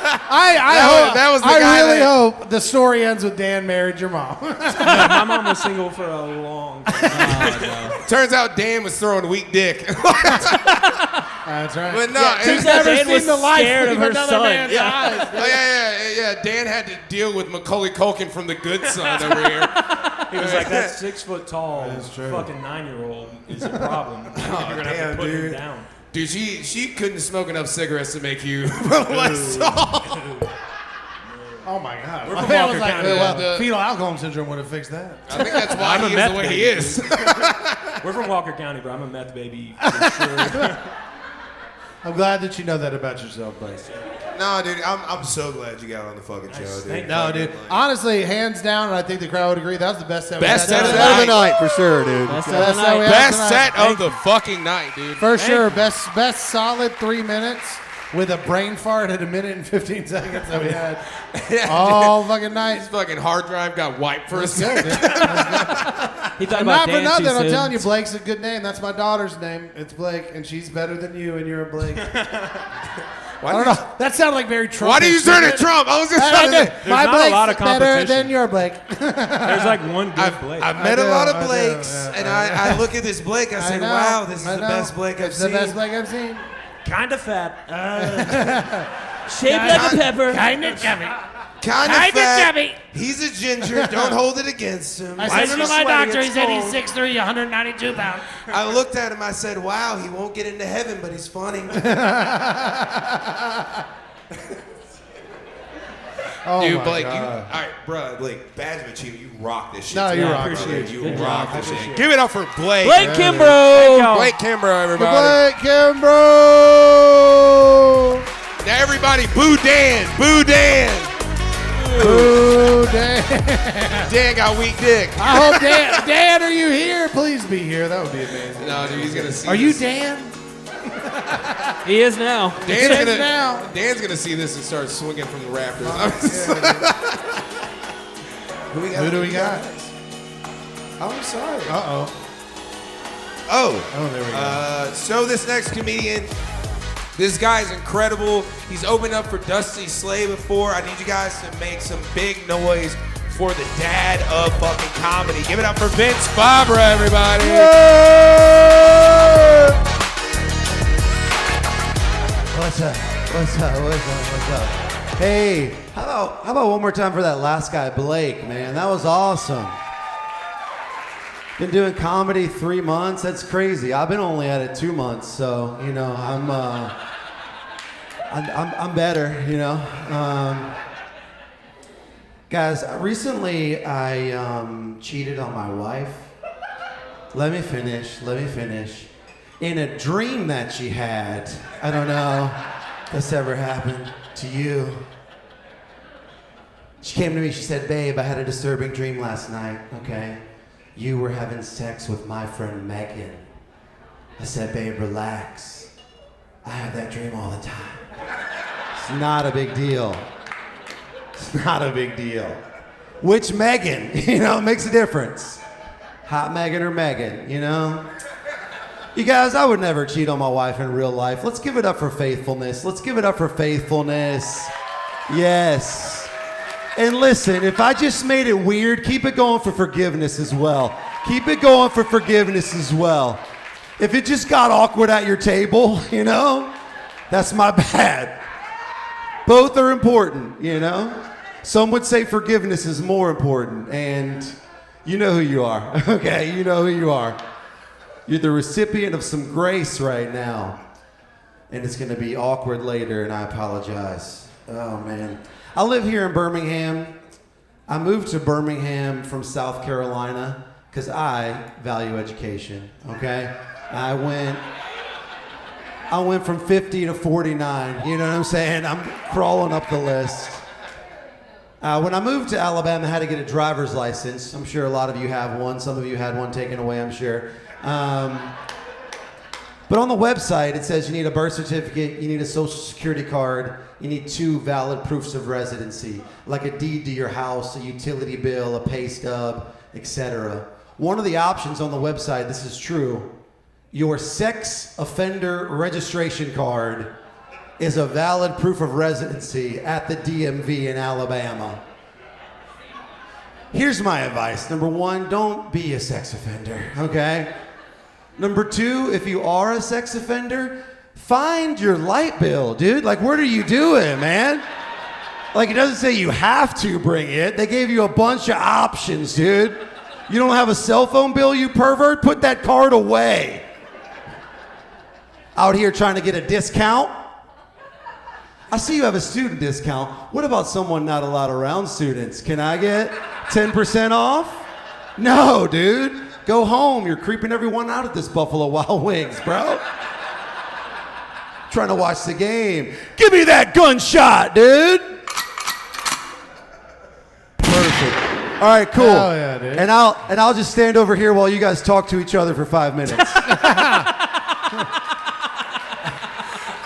That was the guy I really that- hope the story ends with Dan married your mom. my mom was single for a long time. Turns out Dan was throwing weak dick. That's right. But no, Yeah, it's turns out never Dan seen was the life scared of leave her another son. man's Yeah. eyes. Oh yeah. Dan had to deal with Macaulay Culkin from The Good Son over here. He was like, that 6 foot tall, That is true. fucking 9-year-old is a problem. You're gonna have damn, to put him dude. down. Dude, she couldn't smoke enough cigarettes to make you less tall. Oh my God. We're from I Walker was like, County. well, fetal alcohol syndrome would have fixed that. I think that's why I'm a he is meth the way he baby. is. We're from Walker County, bro. I'm a meth baby for sure. I'm glad that you know that about yourself, Blake. No, dude, I'm so glad you got on the fucking show, dude. Thank you. No, dude. Honestly, hands down, and I think the crowd would agree, that was the best set. Best we've had set of tonight. the night. For sure, dude. Best Best of the set night. we had Best tonight. set of the fucking night, dude. For sure. Best solid 3 minutes with a brain fart at 1 minute and 15 seconds that we had all fucking night. His fucking hard drive got wiped for a That's good, second. dude. He thought And about not for Dan nothing, too I'm soon. telling you, Blake's a good name. That's my daughter's name. It's Blake, and she's better than you, and you're a Blake. I don't know. That sounded like very Trump. Why do you turn to Trump? I was just trying to. My not a Blake's lot of better competition. than your Blake. There's like one good Blake. I've met I a do, lot of I do, Blakes, yeah, and I I look at this Blake, I say, know, wow, this is I the know. best Blake I've It's seen. the best Blake I've seen. Kind of fat. Shaped like a pepper. Kind of chubby. Kind of Kinda fat. chubby. He's a ginger. Don't hold it against him. I Why said is to he my sweaty? doctor, he It's said he's cold. 6'3", 192 pounds. I looked at him, I said, wow, he won't get into heaven, but he's funny. Oh Dude, my Blake, God. all right, bro, Blake, badge of achievement, you rock this shit. No, you tonight, rock brother. it. You Good rock job. this shit. Give it up for Blake. Blake Kimbro. Blake Kimbro, everybody. Blake Kimbro. Now everybody, boo Dan, boo Dan. Boo Dan. Dan got weak dick. I hope Dan, are you here? Please be here. That would be amazing. No, dude, he's gonna see. Are you this. Dan? He is now. Dan's gonna see this and start swinging from the rafters. Who do we got? Oh, I'm sorry. Uh-oh. Oh, there we go. So this next comedian, this guy's incredible. He's opened up for Dusty Slay before. I need you guys to make some big noise for the dad of fucking comedy. Give it up for Vince Fabra, everybody. What's up? What's up? What's up? What's up? Hey, how about one more time for that last guy, Blake, man? That was awesome. Been doing comedy 3 months. That's crazy. I've been only at it 2 months, so you know I'm better, you know. Guys, recently I cheated on my wife. Let me finish. In a dream that she had. I don't know if this ever happened to you. She came to me, she said, babe, I had a disturbing dream last night, okay? You were having sex with my friend Megan. I said, babe, relax. I have that dream all the time. It's not a big deal. It's not a big deal. Which Megan? You know, it makes a difference. Hot Megan or Megan, you know? You guys, I would never cheat on my wife in real life. Let's give it up for faithfulness. Let's give it up for faithfulness. Yes. And listen, if I just made it weird, keep it going for forgiveness as well. Keep it going for forgiveness as well. If it just got awkward at your table, you know, that's my bad. Both are important, you know? Some would say forgiveness is more important, and you know who you are, okay? You know who you are. You're the recipient of some grace right now, and it's gonna be awkward later, and I apologize. Oh, man. I live here in Birmingham. I moved to Birmingham from South Carolina because I value education, okay? I went from 50 to 49, you know what I'm saying? I'm crawling up the list. When I moved to Alabama, I had to get a driver's license. I'm sure a lot of you have one. Some of you had one taken away, I'm sure. But on the website, it says you need a birth certificate, you need a social security card, you need 2 valid proofs of residency, like a deed to your house, a utility bill, a pay stub, etc. One of the options on the website, this is true, your sex offender registration card is a valid proof of residency at the DMV in Alabama. Here's my advice. Number 1, don't be a sex offender, okay? Number 2, if you are a sex offender, find your light bill, dude. Like, what are you doing, man? Like, it doesn't say you have to bring it. They gave you a bunch of options, dude. You don't have a cell phone bill, you pervert? Put that card away. Out here trying to get a discount? I see you have a student discount. What about someone not allowed around students? Can I get 10% off? No, dude. Go home. You're creeping everyone out at this Buffalo Wild Wings, bro. Trying to watch the game. Give me that gunshot, dude. Perfect. All right, cool. Hell yeah, dude. And I'll just stand over here while you guys talk to each other for 5 minutes.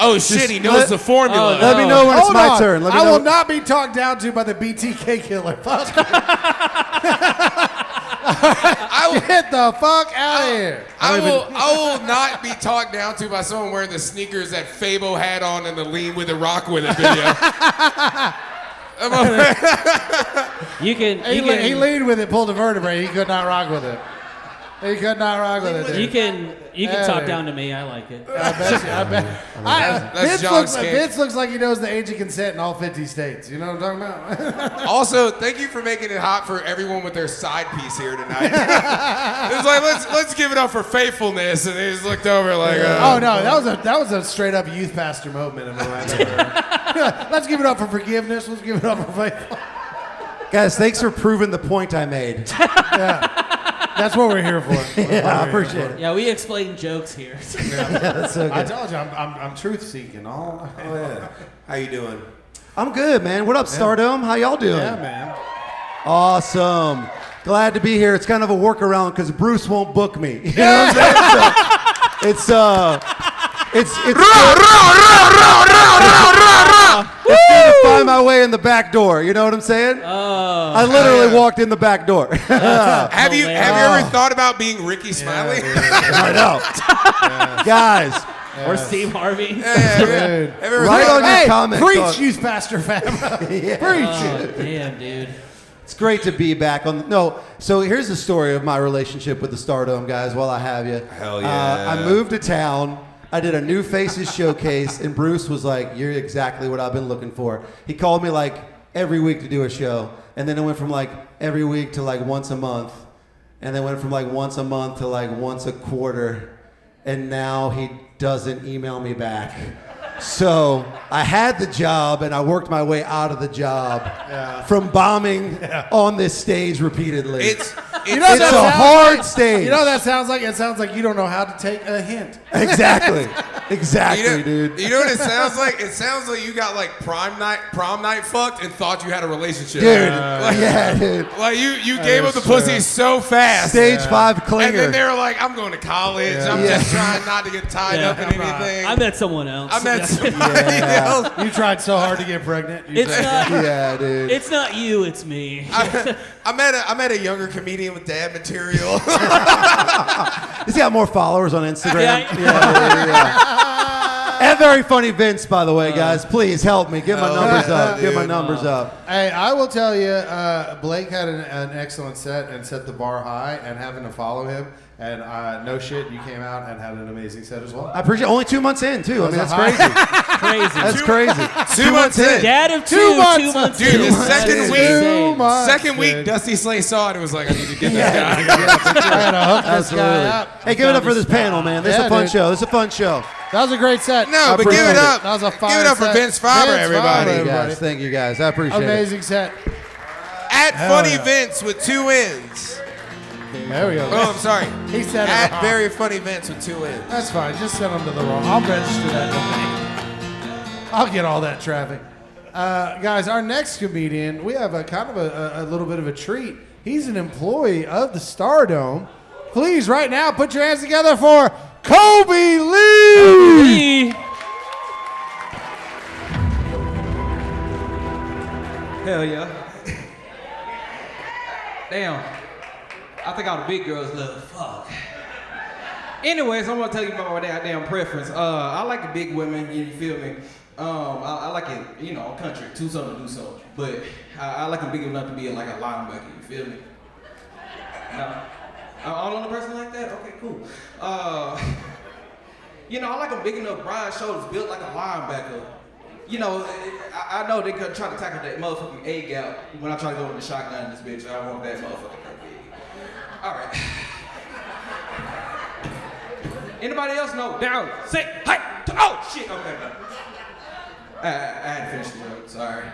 Oh shit, he knows the formula. Let me know when it's my turn. Let me I know. will not be talked down to by the BTK killer. Fuck. Get the fuck out of here. I will not be talked down to by someone wearing the sneakers that Fabo had on in the Lean With It Rock With It video. He leaned with it, pulled a vertebrae. He could not rock with it. He could not rock with it. You can talk down to me. I like it. I bet you. Vince looks like he knows the age of consent in all 50 states. You know what I'm talking about? Also, thank you for making it hot for everyone with their side piece here tonight. It's like let's give it up for faithfulness, and they just looked over like. Oh no, that was a straight up youth pastor moment in my life. Let's give it up for forgiveness. Let's give it up for faithful. Guys, thanks for proving the point I made. That's what we're here for. Yeah, I appreciate it. Yeah, we explain jokes here. That's so good. I told you, I'm truth seeking. Oh yeah. How you doing? I'm good, man. What up, Stardome? How y'all doing? Yeah, man. Awesome. Glad to be here. It's kind of a workaround because Bruce won't book me. You know what I'm saying? So, it's good to find my way in the back door. You know what I'm saying? I literally walked in the back door. Have you ever thought about being Ricky Smiley? I know. Guys. Or Steve Harvey. Right on your comment. Preach, youth pastor fam. Preach. Oh, damn, dude. It's great to be back on. So here's the story of my relationship with the Stardome, guys, while I have you. Hell yeah. I moved to town. I did a New Faces showcase, and Bruce was like, "You're exactly what I've been looking for." He called me like every week to do a show, and then it went from like every week to like once a month, and then went from like once a month to like once a quarter, and now he doesn't email me back. So I had the job, and I worked my way out of the job from bombing on this stage repeatedly. It's a hard stage. You know what that sounds like? It sounds like you don't know how to take a hint. Exactly. Exactly, dude. You know what it sounds like? It sounds like you got like prom night fucked and thought you had a relationship. Dude. Like, dude. Like you gave up the pussy so fast. Stage 5 clinger. And then they were like, I'm going to college. I'm just trying not to get tied up in anything. I met someone else. I met somebody else. You tried so hard to get pregnant. It's not. Yeah, dude. It's not you. It's me. I met a younger comedian with dad material. He's got more followers on Instagram. Yeah. And very funny Vince, by the way, guys. Please help me. Get my numbers up. Get my numbers up. Hey, I will tell you, Blake had an excellent set and set the bar high, and having to follow him. And no shit, you came out and had an amazing set as well. I appreciate only 2 months in, too. I mean, that's crazy. Crazy. That's crazy. 2 months in. Dad of two months Dude, in. the second week, 2 months, second week, dude. Dusty Slay saw it and was like, I need to get this guy. I gotta hook this guy up. Hey, give it up for this panel, man. This is a fun show. This is a fun show. That was a great set. No, but give it up. That was a fire Give it up for set. Vince Faber, Vince everybody. Faber, Guys, thank you, guys. I appreciate it. Amazing set. At Hell Funny yeah. Vince with 2 N's. There we go. Oh, I'm sorry. He said it At wrong. Very Funny Vince with 2 N's. That's fine. Just send them to the wrong. I'll register that domain. I'll get all that traffic. Guys, our next comedian, we have a kind of a little bit of a treat. He's an employee of the Stardome. Please, right now, put your hands together for Kobe Lee. Hell yeah. Damn. I think all the big girls love fuck. Anyways, I'm gonna tell you about my damn preference. I like the big women, you feel me? I like it, you know, country, do something, do something. But I like them big enough to be like a linebacker, you feel me? All on the person like that? Okay, cool. You know, I like them big enough, broad shoulders, built like a linebacker. You know, I know they could try to tackle that motherfucking A gap when I try to go with the shotgun in this bitch. I want that motherfucking big. All right. Anybody else know? Down, sit, height. Oh shit. Okay. I had to finish the joke. Sorry.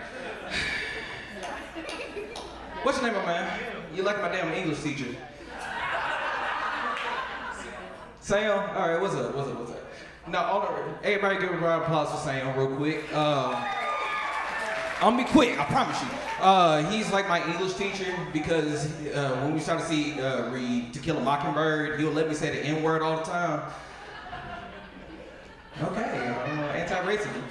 What's your name, my man? You like my damn English teacher? Sam. All right. What's up? Now, everybody give a round of applause for Sam real quick. I'm gonna be quick, I promise you. He's like my English teacher because when we start to see read To Kill a Mockingbird, he'll let me say the N-word all the time. Okay, anti-racism.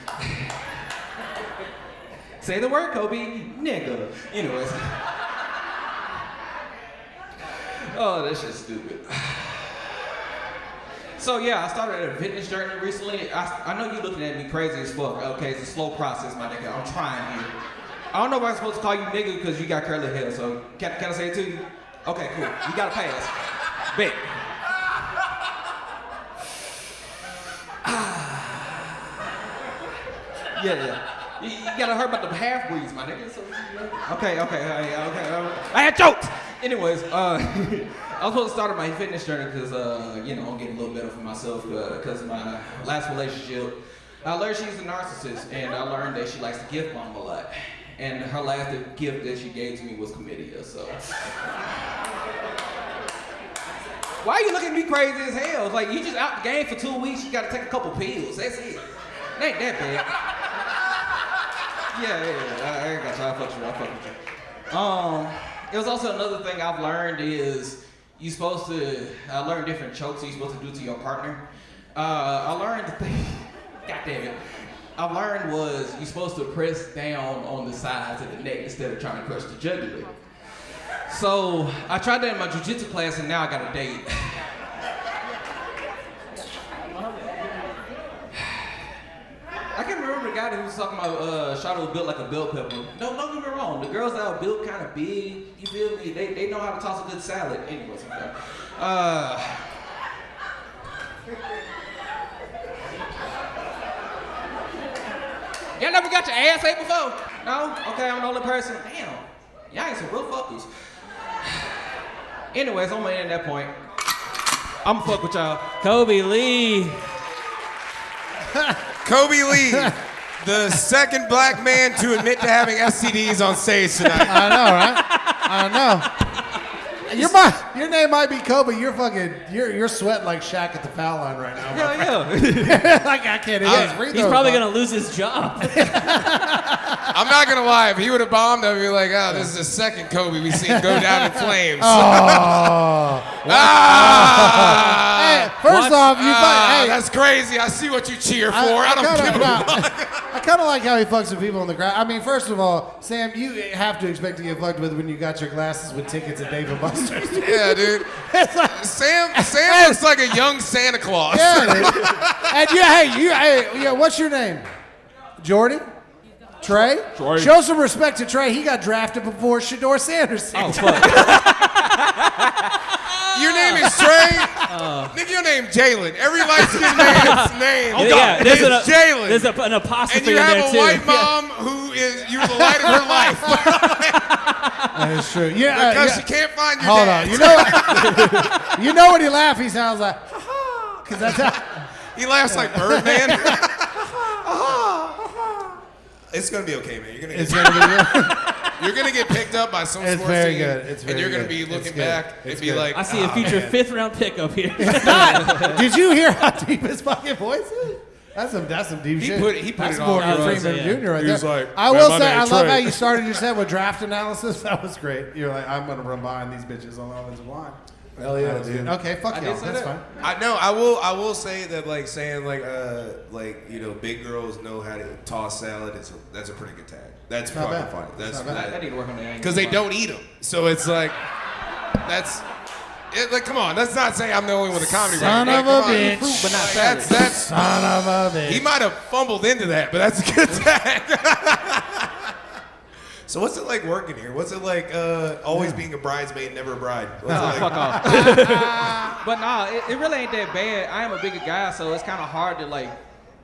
Say the word, Kobe, nigga. Anyways. Oh, that's just stupid. So yeah, I started a fitness journey recently. I know you're looking at me crazy as fuck. Okay, it's a slow process, my nigga. I'm trying here. I don't know if I'm supposed to call you nigga because you got curly hair, so can I say it to you? Okay, cool. You got a pass. Bet. Yeah. You gotta hear about the half-breeds, my nigga. So, okay. I had jokes! Anyways, I was supposed to start my fitness journey because, you know, I'm getting a little better for myself because my last relationship, I learned she's a narcissist, and I learned that she likes to gift bomb a lot. And her last gift that she gave to me was chlamydia, so. Why are you looking at me crazy as hell? It's like, you just out the game for 2 weeks, you gotta take a couple pills, that's it. It ain't that bad. Yeah, I ain't got time, I fuck with you. It was also another thing I've learned is I learned different chokes you're supposed to do to your partner. I learned the thing, God damn it. I learned was you're supposed to press down on the sides of the neck instead of trying to crush the jugular. So I tried that in my jiu-jitsu class and now I got a date. I can't remember the guy that was talking about Shadow was built like a bell pepper. No, don't get me wrong. The girls that are built kind of big, you feel me? They know how to toss a good salad. Anyways, okay. Y'all never got your ass ate before? No? Okay, I'm the only person. Damn. Y'all ain't some real fuckers. Anyways, I'm gonna end at that point. I'm fuck with y'all. Kobe Lee. Kobe Lee, the second black man to admit to having STDs on stage tonight. I know, right? I know. Your name might be Kobe. You're sweating like Shaq at the foul line right now. Hell yeah. Like I can't even breathe. He's probably gonna lose his job. I'm not gonna lie, if he would have bombed, I'd be like, oh, this is the second Kobe we've seen go down in flames. Hey, first off, hey, that's crazy. I see what you cheer for. I don't give a fuck. I kind of like how he fucks with people on the ground. I mean, first of all, Sam, you have to expect to get fucked with when you got your glasses with tickets at Dave & Buster's. Yeah, dude. Sam looks like a young Santa Claus. Yeah, dude. And what's your name? Jordy? Trey? Show some respect to Trey. He got drafted before Shador Sanders. Oh, fuck. Your name is Trey? Nigga, your name Jalen. Every light-skinned man's name is Jalen. There's an apostrophe and you in there, have too. a white mom who is, you're the light of her life. That is true. Yeah, because she can't find your Hold dad. on. You know when he laughs, he sounds like, because that's how. He laughs like Birdman. It's gonna be okay, man. You're gonna get picked up by some It's sports very team, good. It's very and you're gonna good. be It's looking good. back and It's be good. like, I see a future 5th round pick up here. Did you hear how deep his fucking voice is? That's some deep shit. He put That's it Morgan on. Freeman Jr. right He was there. like, I "Man, will my say, I name's love Trey." how you started your set with draft analysis. That was great. You're like, I'm gonna run behind these bitches on the offensive line. Hell yeah, dude. Okay, fuck y'all. That's fine. I know. I will say that, like, saying big girls know how to toss salad. That's a pretty good tag. That's Not fucking bad. funny. That's Not bad. I need to work on that. because they don't eat them. So it's like that's. Like, come on, that's not saying I'm the only one with a comedy. Son right? of Like, a come on. bitch. Fruit, but not Like, salad. that's Son of a bitch. He might have fumbled into that, but that's a good tag. So what's it like working here? What's it like always being a bridesmaid, never a bride? What's it like? Fuck off. But nah, it really ain't that bad. I am a bigger guy, so it's kind of hard to like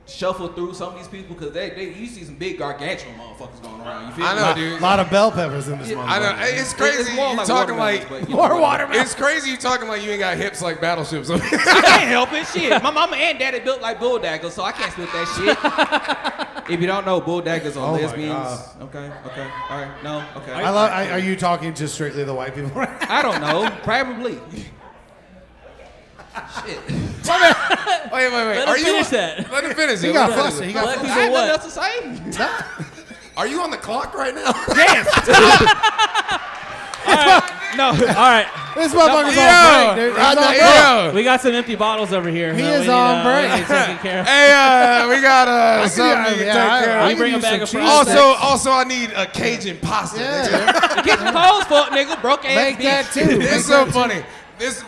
shuffle through some of these people because you see some big gargantuan motherfuckers going around. You feel I me? know, dude. A lot of bell peppers in this Yeah, motherfucker. I know. It's crazy. It's more you like talking watermelons, like but, you know, More watermelon. It's crazy you talking like you ain't got hips like battleships. I can't help it. Shit, my mama and daddy built like bull daggers, so I can't split that shit. If you don't know, bull daggers are Oh my lesbians. God. Okay, all right, no, okay. Are you talking to strictly the white people? I don't know, probably. Shit. Wait. Let him finish that. Let him finish it. He got Let him flustered. He finish got Let I people ain't nothing what? else to say. it. Are you on the clock right now? No. All right. This motherfucker's Yo, on break, dude. He's on break. Yo. We got some empty bottles over here. He that is we on need, break. we need taken care of. Hey, we got something to take yeah, care I of. We bring can a use bag some of cheese. fries. Also, I need a Cajun pasta. Yeah. Get some clothes for nigga, broke ass Make bitch. that too. Make It's so that too. funny.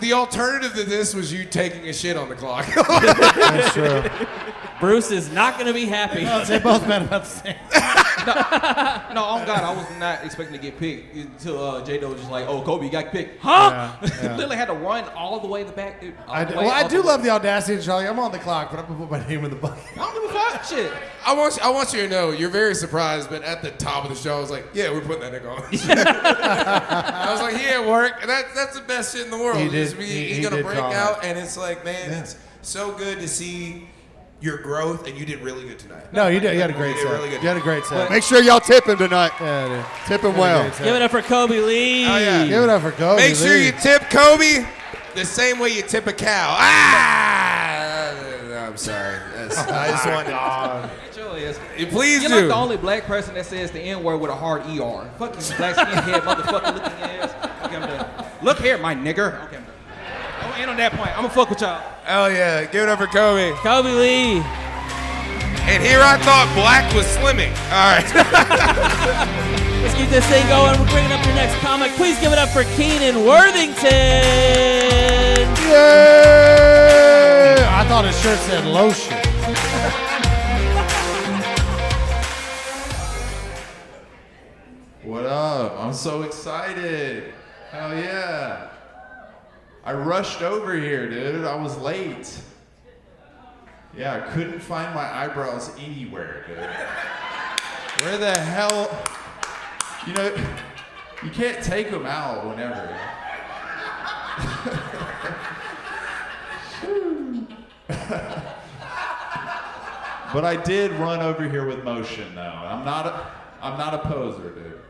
The alternative to this was you taking a shit on the clock. That's true. Bruce is not going to be happy. They both met about the same. No, on God, I was not expecting to get picked until J-Do was just like, "Oh, Kobe, you got picked." Huh? Yeah. Literally had to run all the way to the back. I do love the audacity, Charlie. I'm on the clock, but I'm gonna put my name in the bucket. I don't give a fuck. Shit. I want you to know, you're very surprised, but at the top of the show, I was like, yeah, we're putting that nigga on. I was like, he at work, and that's the best shit in the world. He did- Just he he's gonna did break call out, it. and it's like, man, Yeah. it's so good to see your growth, and you did really good tonight. No, you did. You had a great You did set. really good. You had a great set. Make sure y'all tip him tonight. Yeah, dude. Tip him You had a well. great set. Give it up for Kobe Lee. Oh, yeah. Give it up for Kobe. Make sure Lee. you tip Kobe the same way you tip a cow. I'm sorry. I just wanted to. Surely is. Please You're do. like the only black person that says the N-word with a hard ER. Fucking black skinhead motherfucker looking ass. Okay, I'm done. Look here, my nigger. Okay, I'm done. I'm gonna end on that point. I'm gonna fuck with y'all. Hell yeah. Give it up for Kobe. Kobe Lee. And here I thought black was slimming. All right. Let's keep this thing going. We're bringing up your next comic. Please give it up for Keenan Worthington. Yay! I thought his shirt said lotion. What up? I'm so excited. Hell yeah. I rushed over here, dude. I was late. Yeah, I couldn't find my eyebrows anywhere, dude. Where the hell? You know, you can't take them out whenever. But I did run over here with motion, though. I'm not a poser, dude.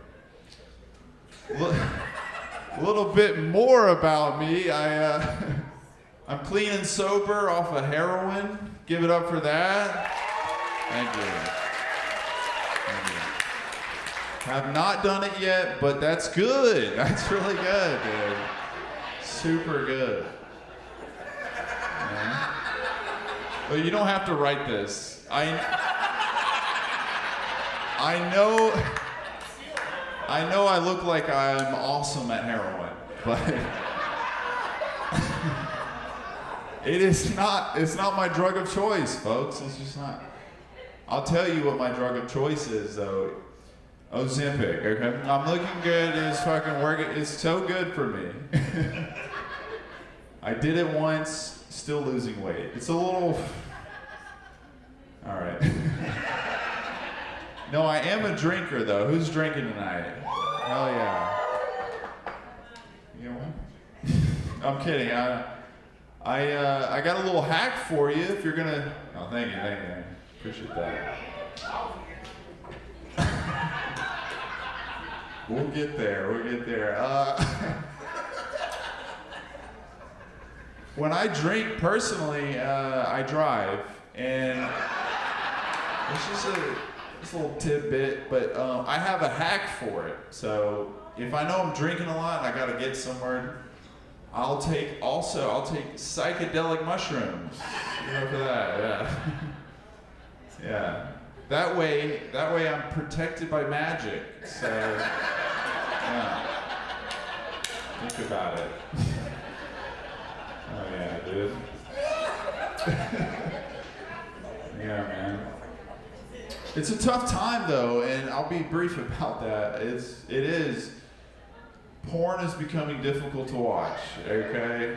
A little bit more about me. I'm clean and sober off of heroin. Give it up for that. Thank you. Have not done it yet, but that's good. That's really good, dude. Super good. Yeah. Well, you don't have to write this. I know I look like I'm awesome at heroin, but it's not my drug of choice, folks. It's just not. I'll tell you what my drug of choice is, though. Ozempic, okay? I'm looking good, it's fucking working, it's so good for me. I did it once, still losing weight. It's a little, all right. No, I am a drinker though. Who's drinking tonight? Hell yeah. You know what? I'm kidding. I got a little hack for you if you're gonna. Oh, thank you. Appreciate that. We'll get there. When I drink personally, I drive, and it's just a little tidbit, but I have a hack for it. So if I know I'm drinking a lot and I gotta get somewhere, I'll take psychedelic mushrooms. You know, for that, yeah. Yeah. That way I'm protected by magic. So yeah. Think about it. Oh yeah, dude. Yeah, man. It's a tough time though, and I'll be brief about that. It is. Porn is becoming difficult to watch, okay?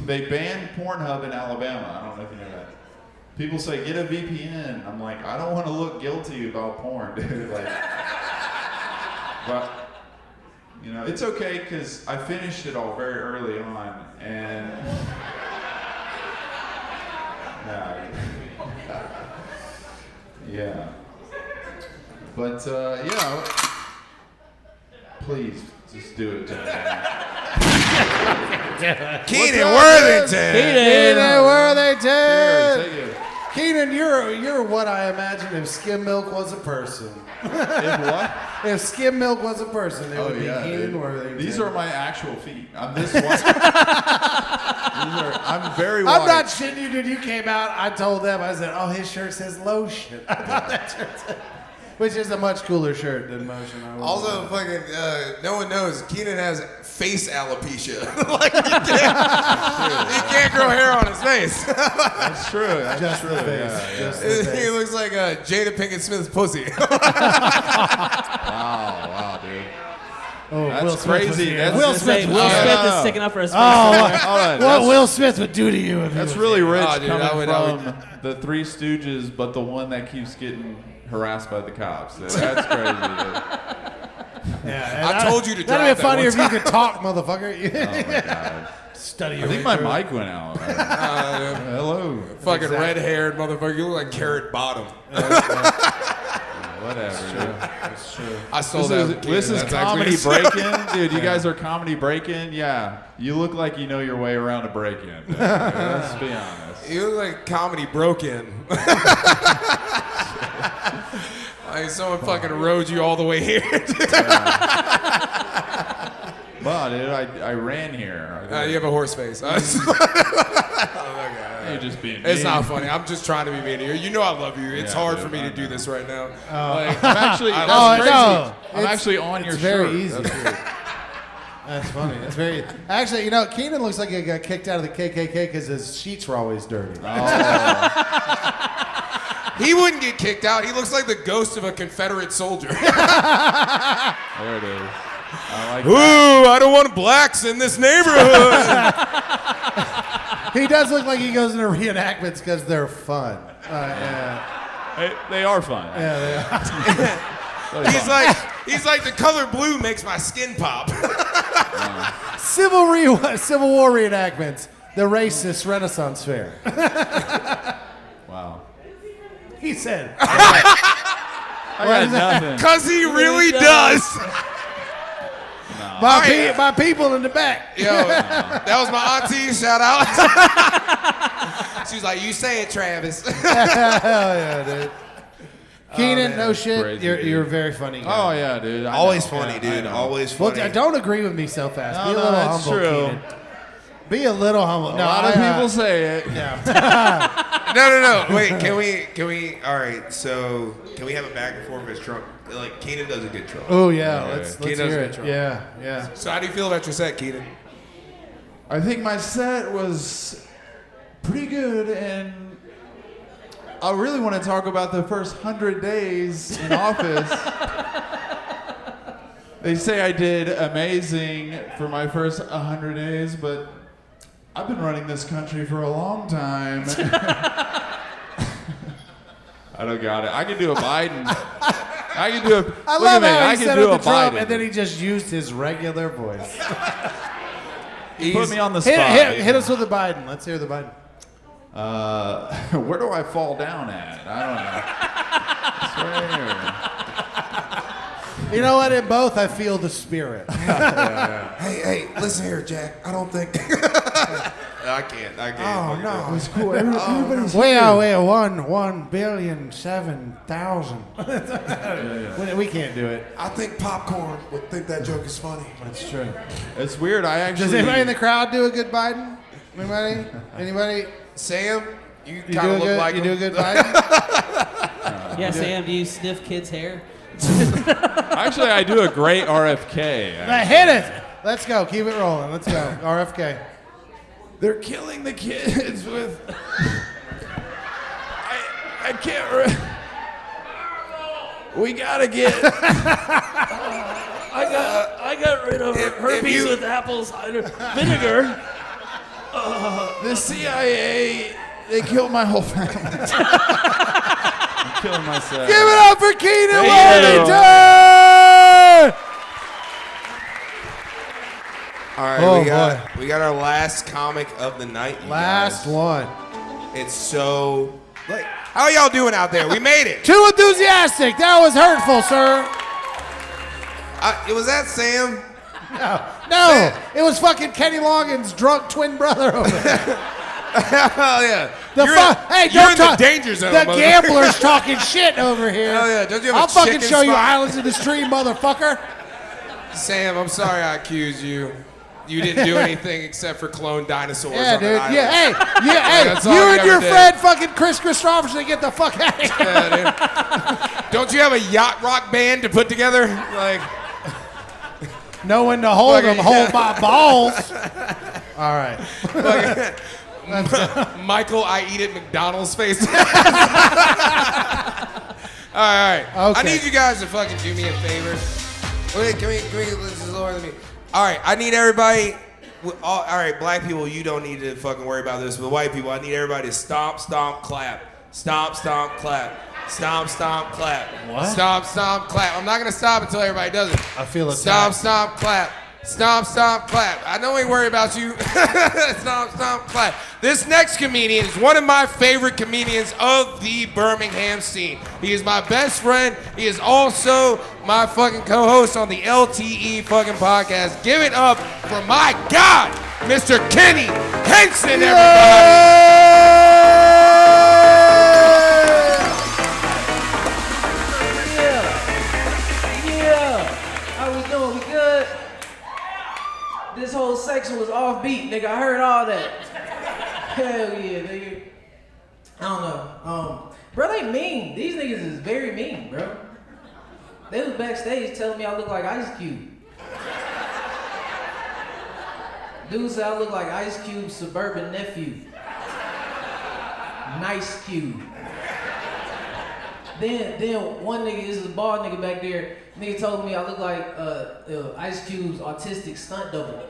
They banned Pornhub in Alabama. I don't know if you know that. People say, get a VPN. I'm like, I don't want to look guilty about porn, dude. Like, but, you know, it's okay because I finished it all very early on, and yeah. But, yeah, please, just do it to me. Keenan Worthington. Keenan Worthington. Thank you. Keenan, you're what I imagine if skim milk was a person. If what? If skim milk was a person, it would be yeah, Keenan dude. Worthington. These are my actual feet. I'm this white. I'm very white. I'm not shitting you, dude. You came out, I told them, I said, oh, his shirt says lotion. I thought that shirt said, which is a much cooler shirt than motion. Also, fucking, no one knows, Keenan has face alopecia. Like, he can't grow hair on his face. That's true. That's Just true. the face. Yeah, Just yeah. the face. He looks like Jada Pinkett Smith's pussy. Wow, dude. Oh, That's Will Smith crazy. was That's Will Smith is sticking up for his face. What Will Smith would do to you if That's he really was rich Oh, dude, coming I from the Three Stooges, but the one that keeps getting harassed by the cops. That's crazy, dude. Yeah, I told you to drive That'd be that funny one if you time. could talk, motherfucker. Oh my God. Study I think my mic went out. Hello. Fucking red-haired motherfucker. You look like Carrot Bottom. Whatever. That's true. I saw that. This is comedy break-in, dude. You guys are comedy break-in. Yeah, you look like you know your way around a break-in. Let's be honest. You look like comedy broken. Like someone fucking rode you all the way here. Well, dude, I ran here. You have a horse face. You're just being It's mean. not funny. I'm just trying to be mean here. You know I love you. It's hard for me to do this right now. Like, I'm actually. I That's love crazy. no. I'm actually on your It's shirt. very easy. That's funny. That's very. Actually, you know, Keenan looks like he got kicked out of the KKK because his sheets were always dirty. He wouldn't get kicked out. He looks like the ghost of a Confederate soldier. There it is. I like Ooh, I don't want blacks in this neighborhood. He does look like he goes into reenactments because they're fun. Yeah. They are fun. Yeah, they are. He's like the color blue makes my skin pop. Civil War reenactments. The racist Renaissance Fair. Wow. He said. I got nothing. Because he really does. My people in the back. Yo, that was my auntie. Shout out. She's like, you say it, Travis. Hell yeah, dude. Keenan, no shit. Crazy, you're very funny. Guy. Oh yeah, dude. I Always know. funny, Yeah, dude. I know. Always funny. Well, don't agree with me so fast. No, Be a no, little that's humble, true. Keenan. Be a little humble. A lot of people say it. Yeah. No. Wait, can we? All right. So, can we have a back and forth as Trump? Like, Keenan does a good Trump. Oh yeah, let's Keenan hear does a it. good Trump. Yeah. So, how do you feel about your set, Keenan? I think my set was pretty good, and I really want to talk about the first 100 days in office. They say I did amazing for my first 100 days, but I've been running this country for a long time. I don't got it. I can do a Biden. I can do a. I look love at me. how I he can said do it a to Trump, Biden. and then he just used his regular voice. Put me on the spot. Hit us with the Biden. Let's hear the Biden. Where do I fall down at? I don't know. It's right here. You know what? In both, I feel the spirit. Hey, listen here, Jack. I don't think. I can't. Oh no, It's cool. Everybody's wait, here. 1,000,000,000. We can't do it. I think popcorn would think that joke is funny. That's true. It's weird. I actually. Does anybody in the crowd do a good Biden? Anybody? Sam, you You kind do a of look good. like You him. do a good Biden. Yeah, Sam, do you sniff kids' hair? Actually, I do a great RFK. Now hit it. Let's go. Keep it rolling. Let's go. RFK. They're killing the kids with. I can't. We gotta get. I got rid of herpes with apple cider vinegar. The CIA. They killed my whole family. I'm killing myself. Give it up for Keenan Thank you. Worththington! All right, Oh, we got our last comic of the night. you Last guys. one. It's so. Like, how are y'all doing out there? We made it. Too enthusiastic. That was hurtful, sir. Was that Sam? No, it was fucking Kenny Loggins' drunk twin brother over there. Hell yeah. Hey, you're don't in talk. the danger zone. The mother- gamblers talking shit over here. Hell yeah. Don't you have I'll a fucking chicken show you spot? islands in the stream, motherfucker. Sam, I'm sorry I accused you. You didn't do anything except for clone dinosaurs Yeah, on dude. an island. Hey, That's all you you and ever your did. friend fucking Chris Christopherson, get the fuck out of here. Yeah, dude. Don't you have a yacht rock band to put together? Like, know when to hold them, Fucking- hold my balls. All right. Michael, I eat at McDonald's face. All right. Okay. I need you guys to fucking do me a favor. Wait, can we this is lower than me. All right, I need everybody. All right, black people, you don't need to fucking worry about this. But white people, I need everybody to stomp, stomp, clap. Stomp, stomp, clap. Stomp, stomp, clap. What? Stomp, stomp, clap. I'm not gonna stop until everybody does it. I feel Stomp, attacked. stomp, clap. Stomp, stomp, clap. I know I ain't worried about you. Stomp, stomp, clap. This next comedian is one of my favorite comedians of the Birmingham scene. He is my best friend. He is also my fucking co-host on the LTE fucking podcast. Give it up for my God, Mr. Kenny Henson, everybody. This whole section was offbeat, nigga. I heard all that. Hell yeah, nigga. I don't know. Bro, they mean. These niggas is very mean, bro. They was backstage telling me I look like Ice Cube. Dude said I look like Ice Cube's suburban nephew. Nice Cube. Then one nigga, this is a bald nigga back there, nigga told me I look like Ice Cube's autistic stunt double.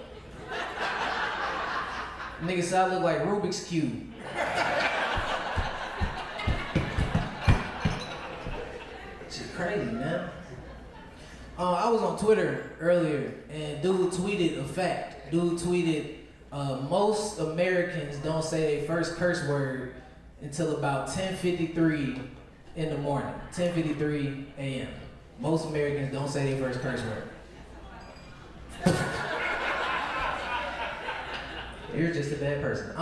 Nigga said I look like Rubik's Cube. Shit crazy, man. I was on Twitter earlier and dude tweeted a fact. Dude tweeted, most Americans don't say their first curse word until about 10:53 in the morning, 10:53 a.m. Most Americans don't say their first curse word. You're just a bad person.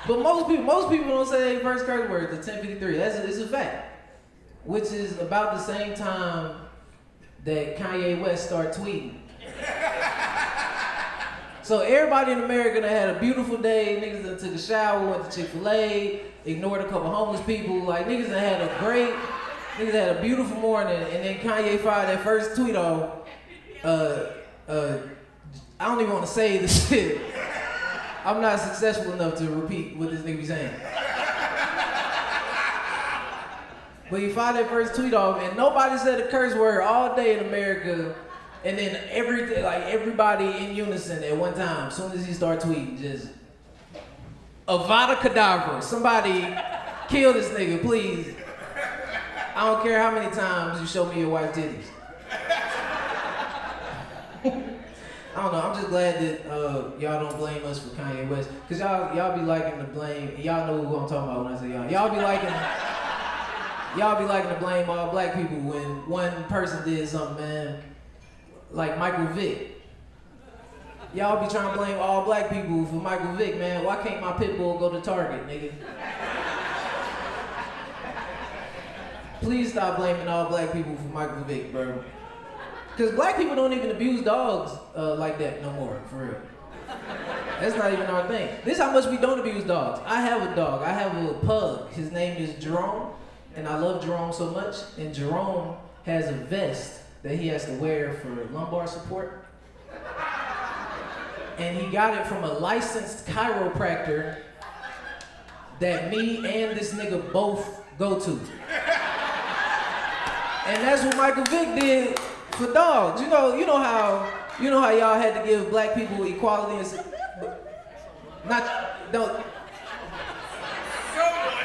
But most people don't say their first curse word until 10:53. It's a fact. Which is about the same time that Kanye West started tweeting. So everybody in America that had a beautiful day, niggas that took a shower, went to Chick-fil-A, ignored a couple homeless people, like niggas that had a beautiful morning, and then Kanye fired that first tweet on, I don't even want to say this shit. I'm not successful enough to repeat what this nigga be saying. But he fired that first tweet off, and nobody said a curse word all day in America. And then everybody in unison at one time, as soon as he started tweeting, just Avada Kedavra. Somebody kill this nigga, please. I don't care how many times you show me your wife's titties. I don't know. I'm just glad that y'all don't blame us for Kanye West, cause y'all be liking to blame. Y'all know who I'm talking about when I say y'all. Y'all be liking to blame all black people when one person did something, man. Like Michael Vick. Y'all be trying to blame all black people for Michael Vick, man. Why can't my pit bull go to Target, nigga? Please stop blaming all black people for Michael Vick, bro. Cause black people don't even abuse dogs like that no more, for real. That's not even our thing. This is how much we don't abuse dogs. I have a dog. I have a pug. His name is Jerome, and I love Jerome so much. And Jerome has a vest that he has to wear for lumbar support. And he got it from a licensed chiropractor that me and this nigga both go to. And that's what Michael Vick did for dogs. You know how y'all had to give black people equality and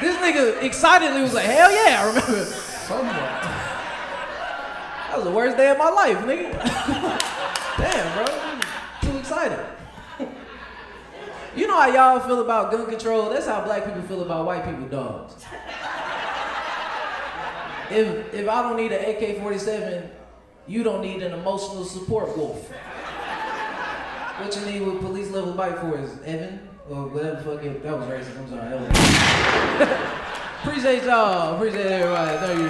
this nigga excitedly was like, hell yeah, I remember. That was the worst day of my life, nigga. Damn, bro. Too excited. You know how y'all feel about gun control? That's how black people feel about white people dogs. If I don't need an AK-47, you don't need an emotional support wolf. What you need with police level bite force, Evan? Or whatever the fuck it, that was racist, I'm sorry. Appreciate y'all. Appreciate everybody. Thank you.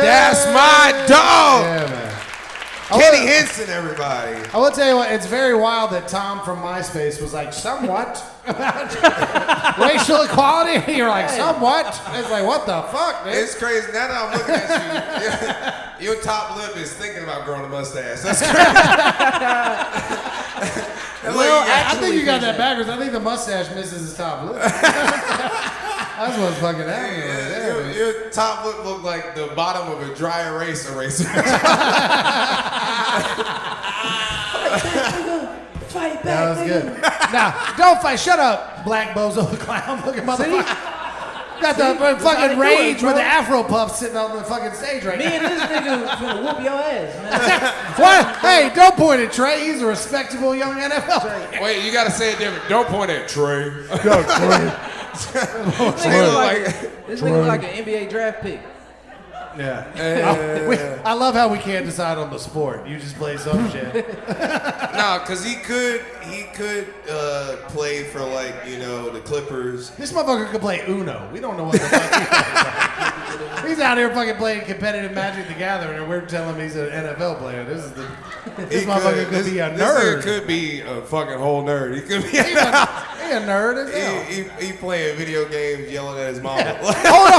That's my dog. Yeah, man. Kenny Henson, everybody. I will tell you what, it's very wild that Tom from MySpace was like, somewhat. Racial equality? And you're like, somewhat? It's like, what the fuck, man? It's crazy. Now that I'm looking at you, your top lip is thinking about growing a mustache. That's crazy. Well, I think you got that backwards. I think the mustache misses his top lip. That's what's fucking happening. Your top lip looked like the bottom of a dry erase eraser. Fight back. That was good. Now, don't fight. Shut up, Black Bozo the Clown looking motherfucker. Got the fucking rage with the Afro puff sitting on the fucking stage right Me now. and this nigga finna whoop your ass, man. What? Hey, don't point at Trey. He's a respectable young NFL player. Wait, you gotta say it different. Don't point at Trey. This nigga like an NBA draft pick. Yeah. I love how we can't decide on the sport. You just play some shit. No, because he could play for, like, you know, the Clippers. This motherfucker could play Uno. We don't know what the fuck he's out here fucking playing competitive Magic the Gathering, and we're telling him he's an NFL player. This motherfucker could be a nerd. This could be a fucking whole nerd. He could be he a nerd as hell. He playing video games, yelling at his mama. Hold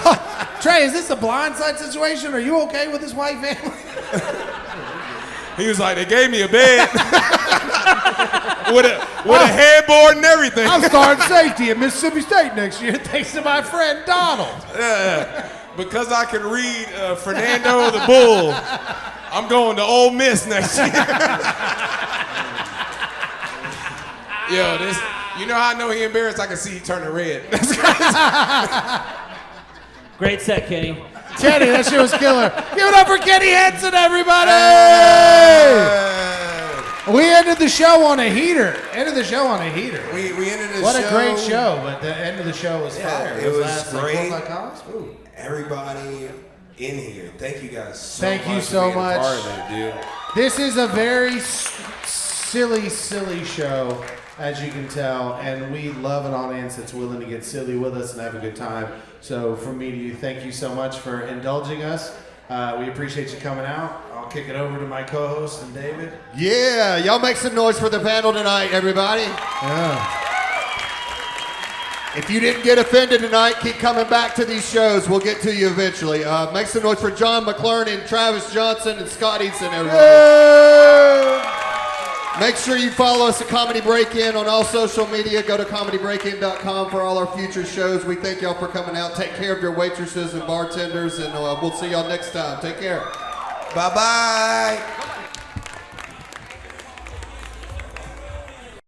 on. Trey, is this a blindside situation? Are you okay with this white family? He was like, they gave me a bed with a headboard and everything. I'm starting safety at Mississippi State next year thanks to my friend Donald. Yeah, because I can read Fernando the Bull, I'm going to Ole Miss next year. Yo, this, you know how I know he embarrassed? I can see he turning red. Great set, Kenny. Kenny, that shit was killer. Give it up for Kenny Henson, everybody! We ended the show on a heater. We ended the show. What a great show, but the end of the show was fire. It was last, great. Like, 4 or 5 hours? Ooh. Everybody in here, thank you guys so Thank much you for so being a much. part of it, dude. This is a very silly show, as you can tell, and we love an audience that's willing to get silly with us and have a good time. So from me to you, thank you so much for indulging us. We appreciate you coming out. I'll kick it over to my co-host and David. Yeah, y'all make some noise for the panel tonight, everybody. Yeah. If you didn't get offended tonight, keep coming back to these shows. We'll get to you eventually. Make some noise for John McClernand, Travis Johnson, and Scott Easton, everybody. Make sure you follow us at Comedy Break-In on all social media. Go to comedybreakin.com for all our future shows. We thank y'all for coming out. Take care of your waitresses and bartenders, and we'll see y'all next time. Take care. Bye-bye.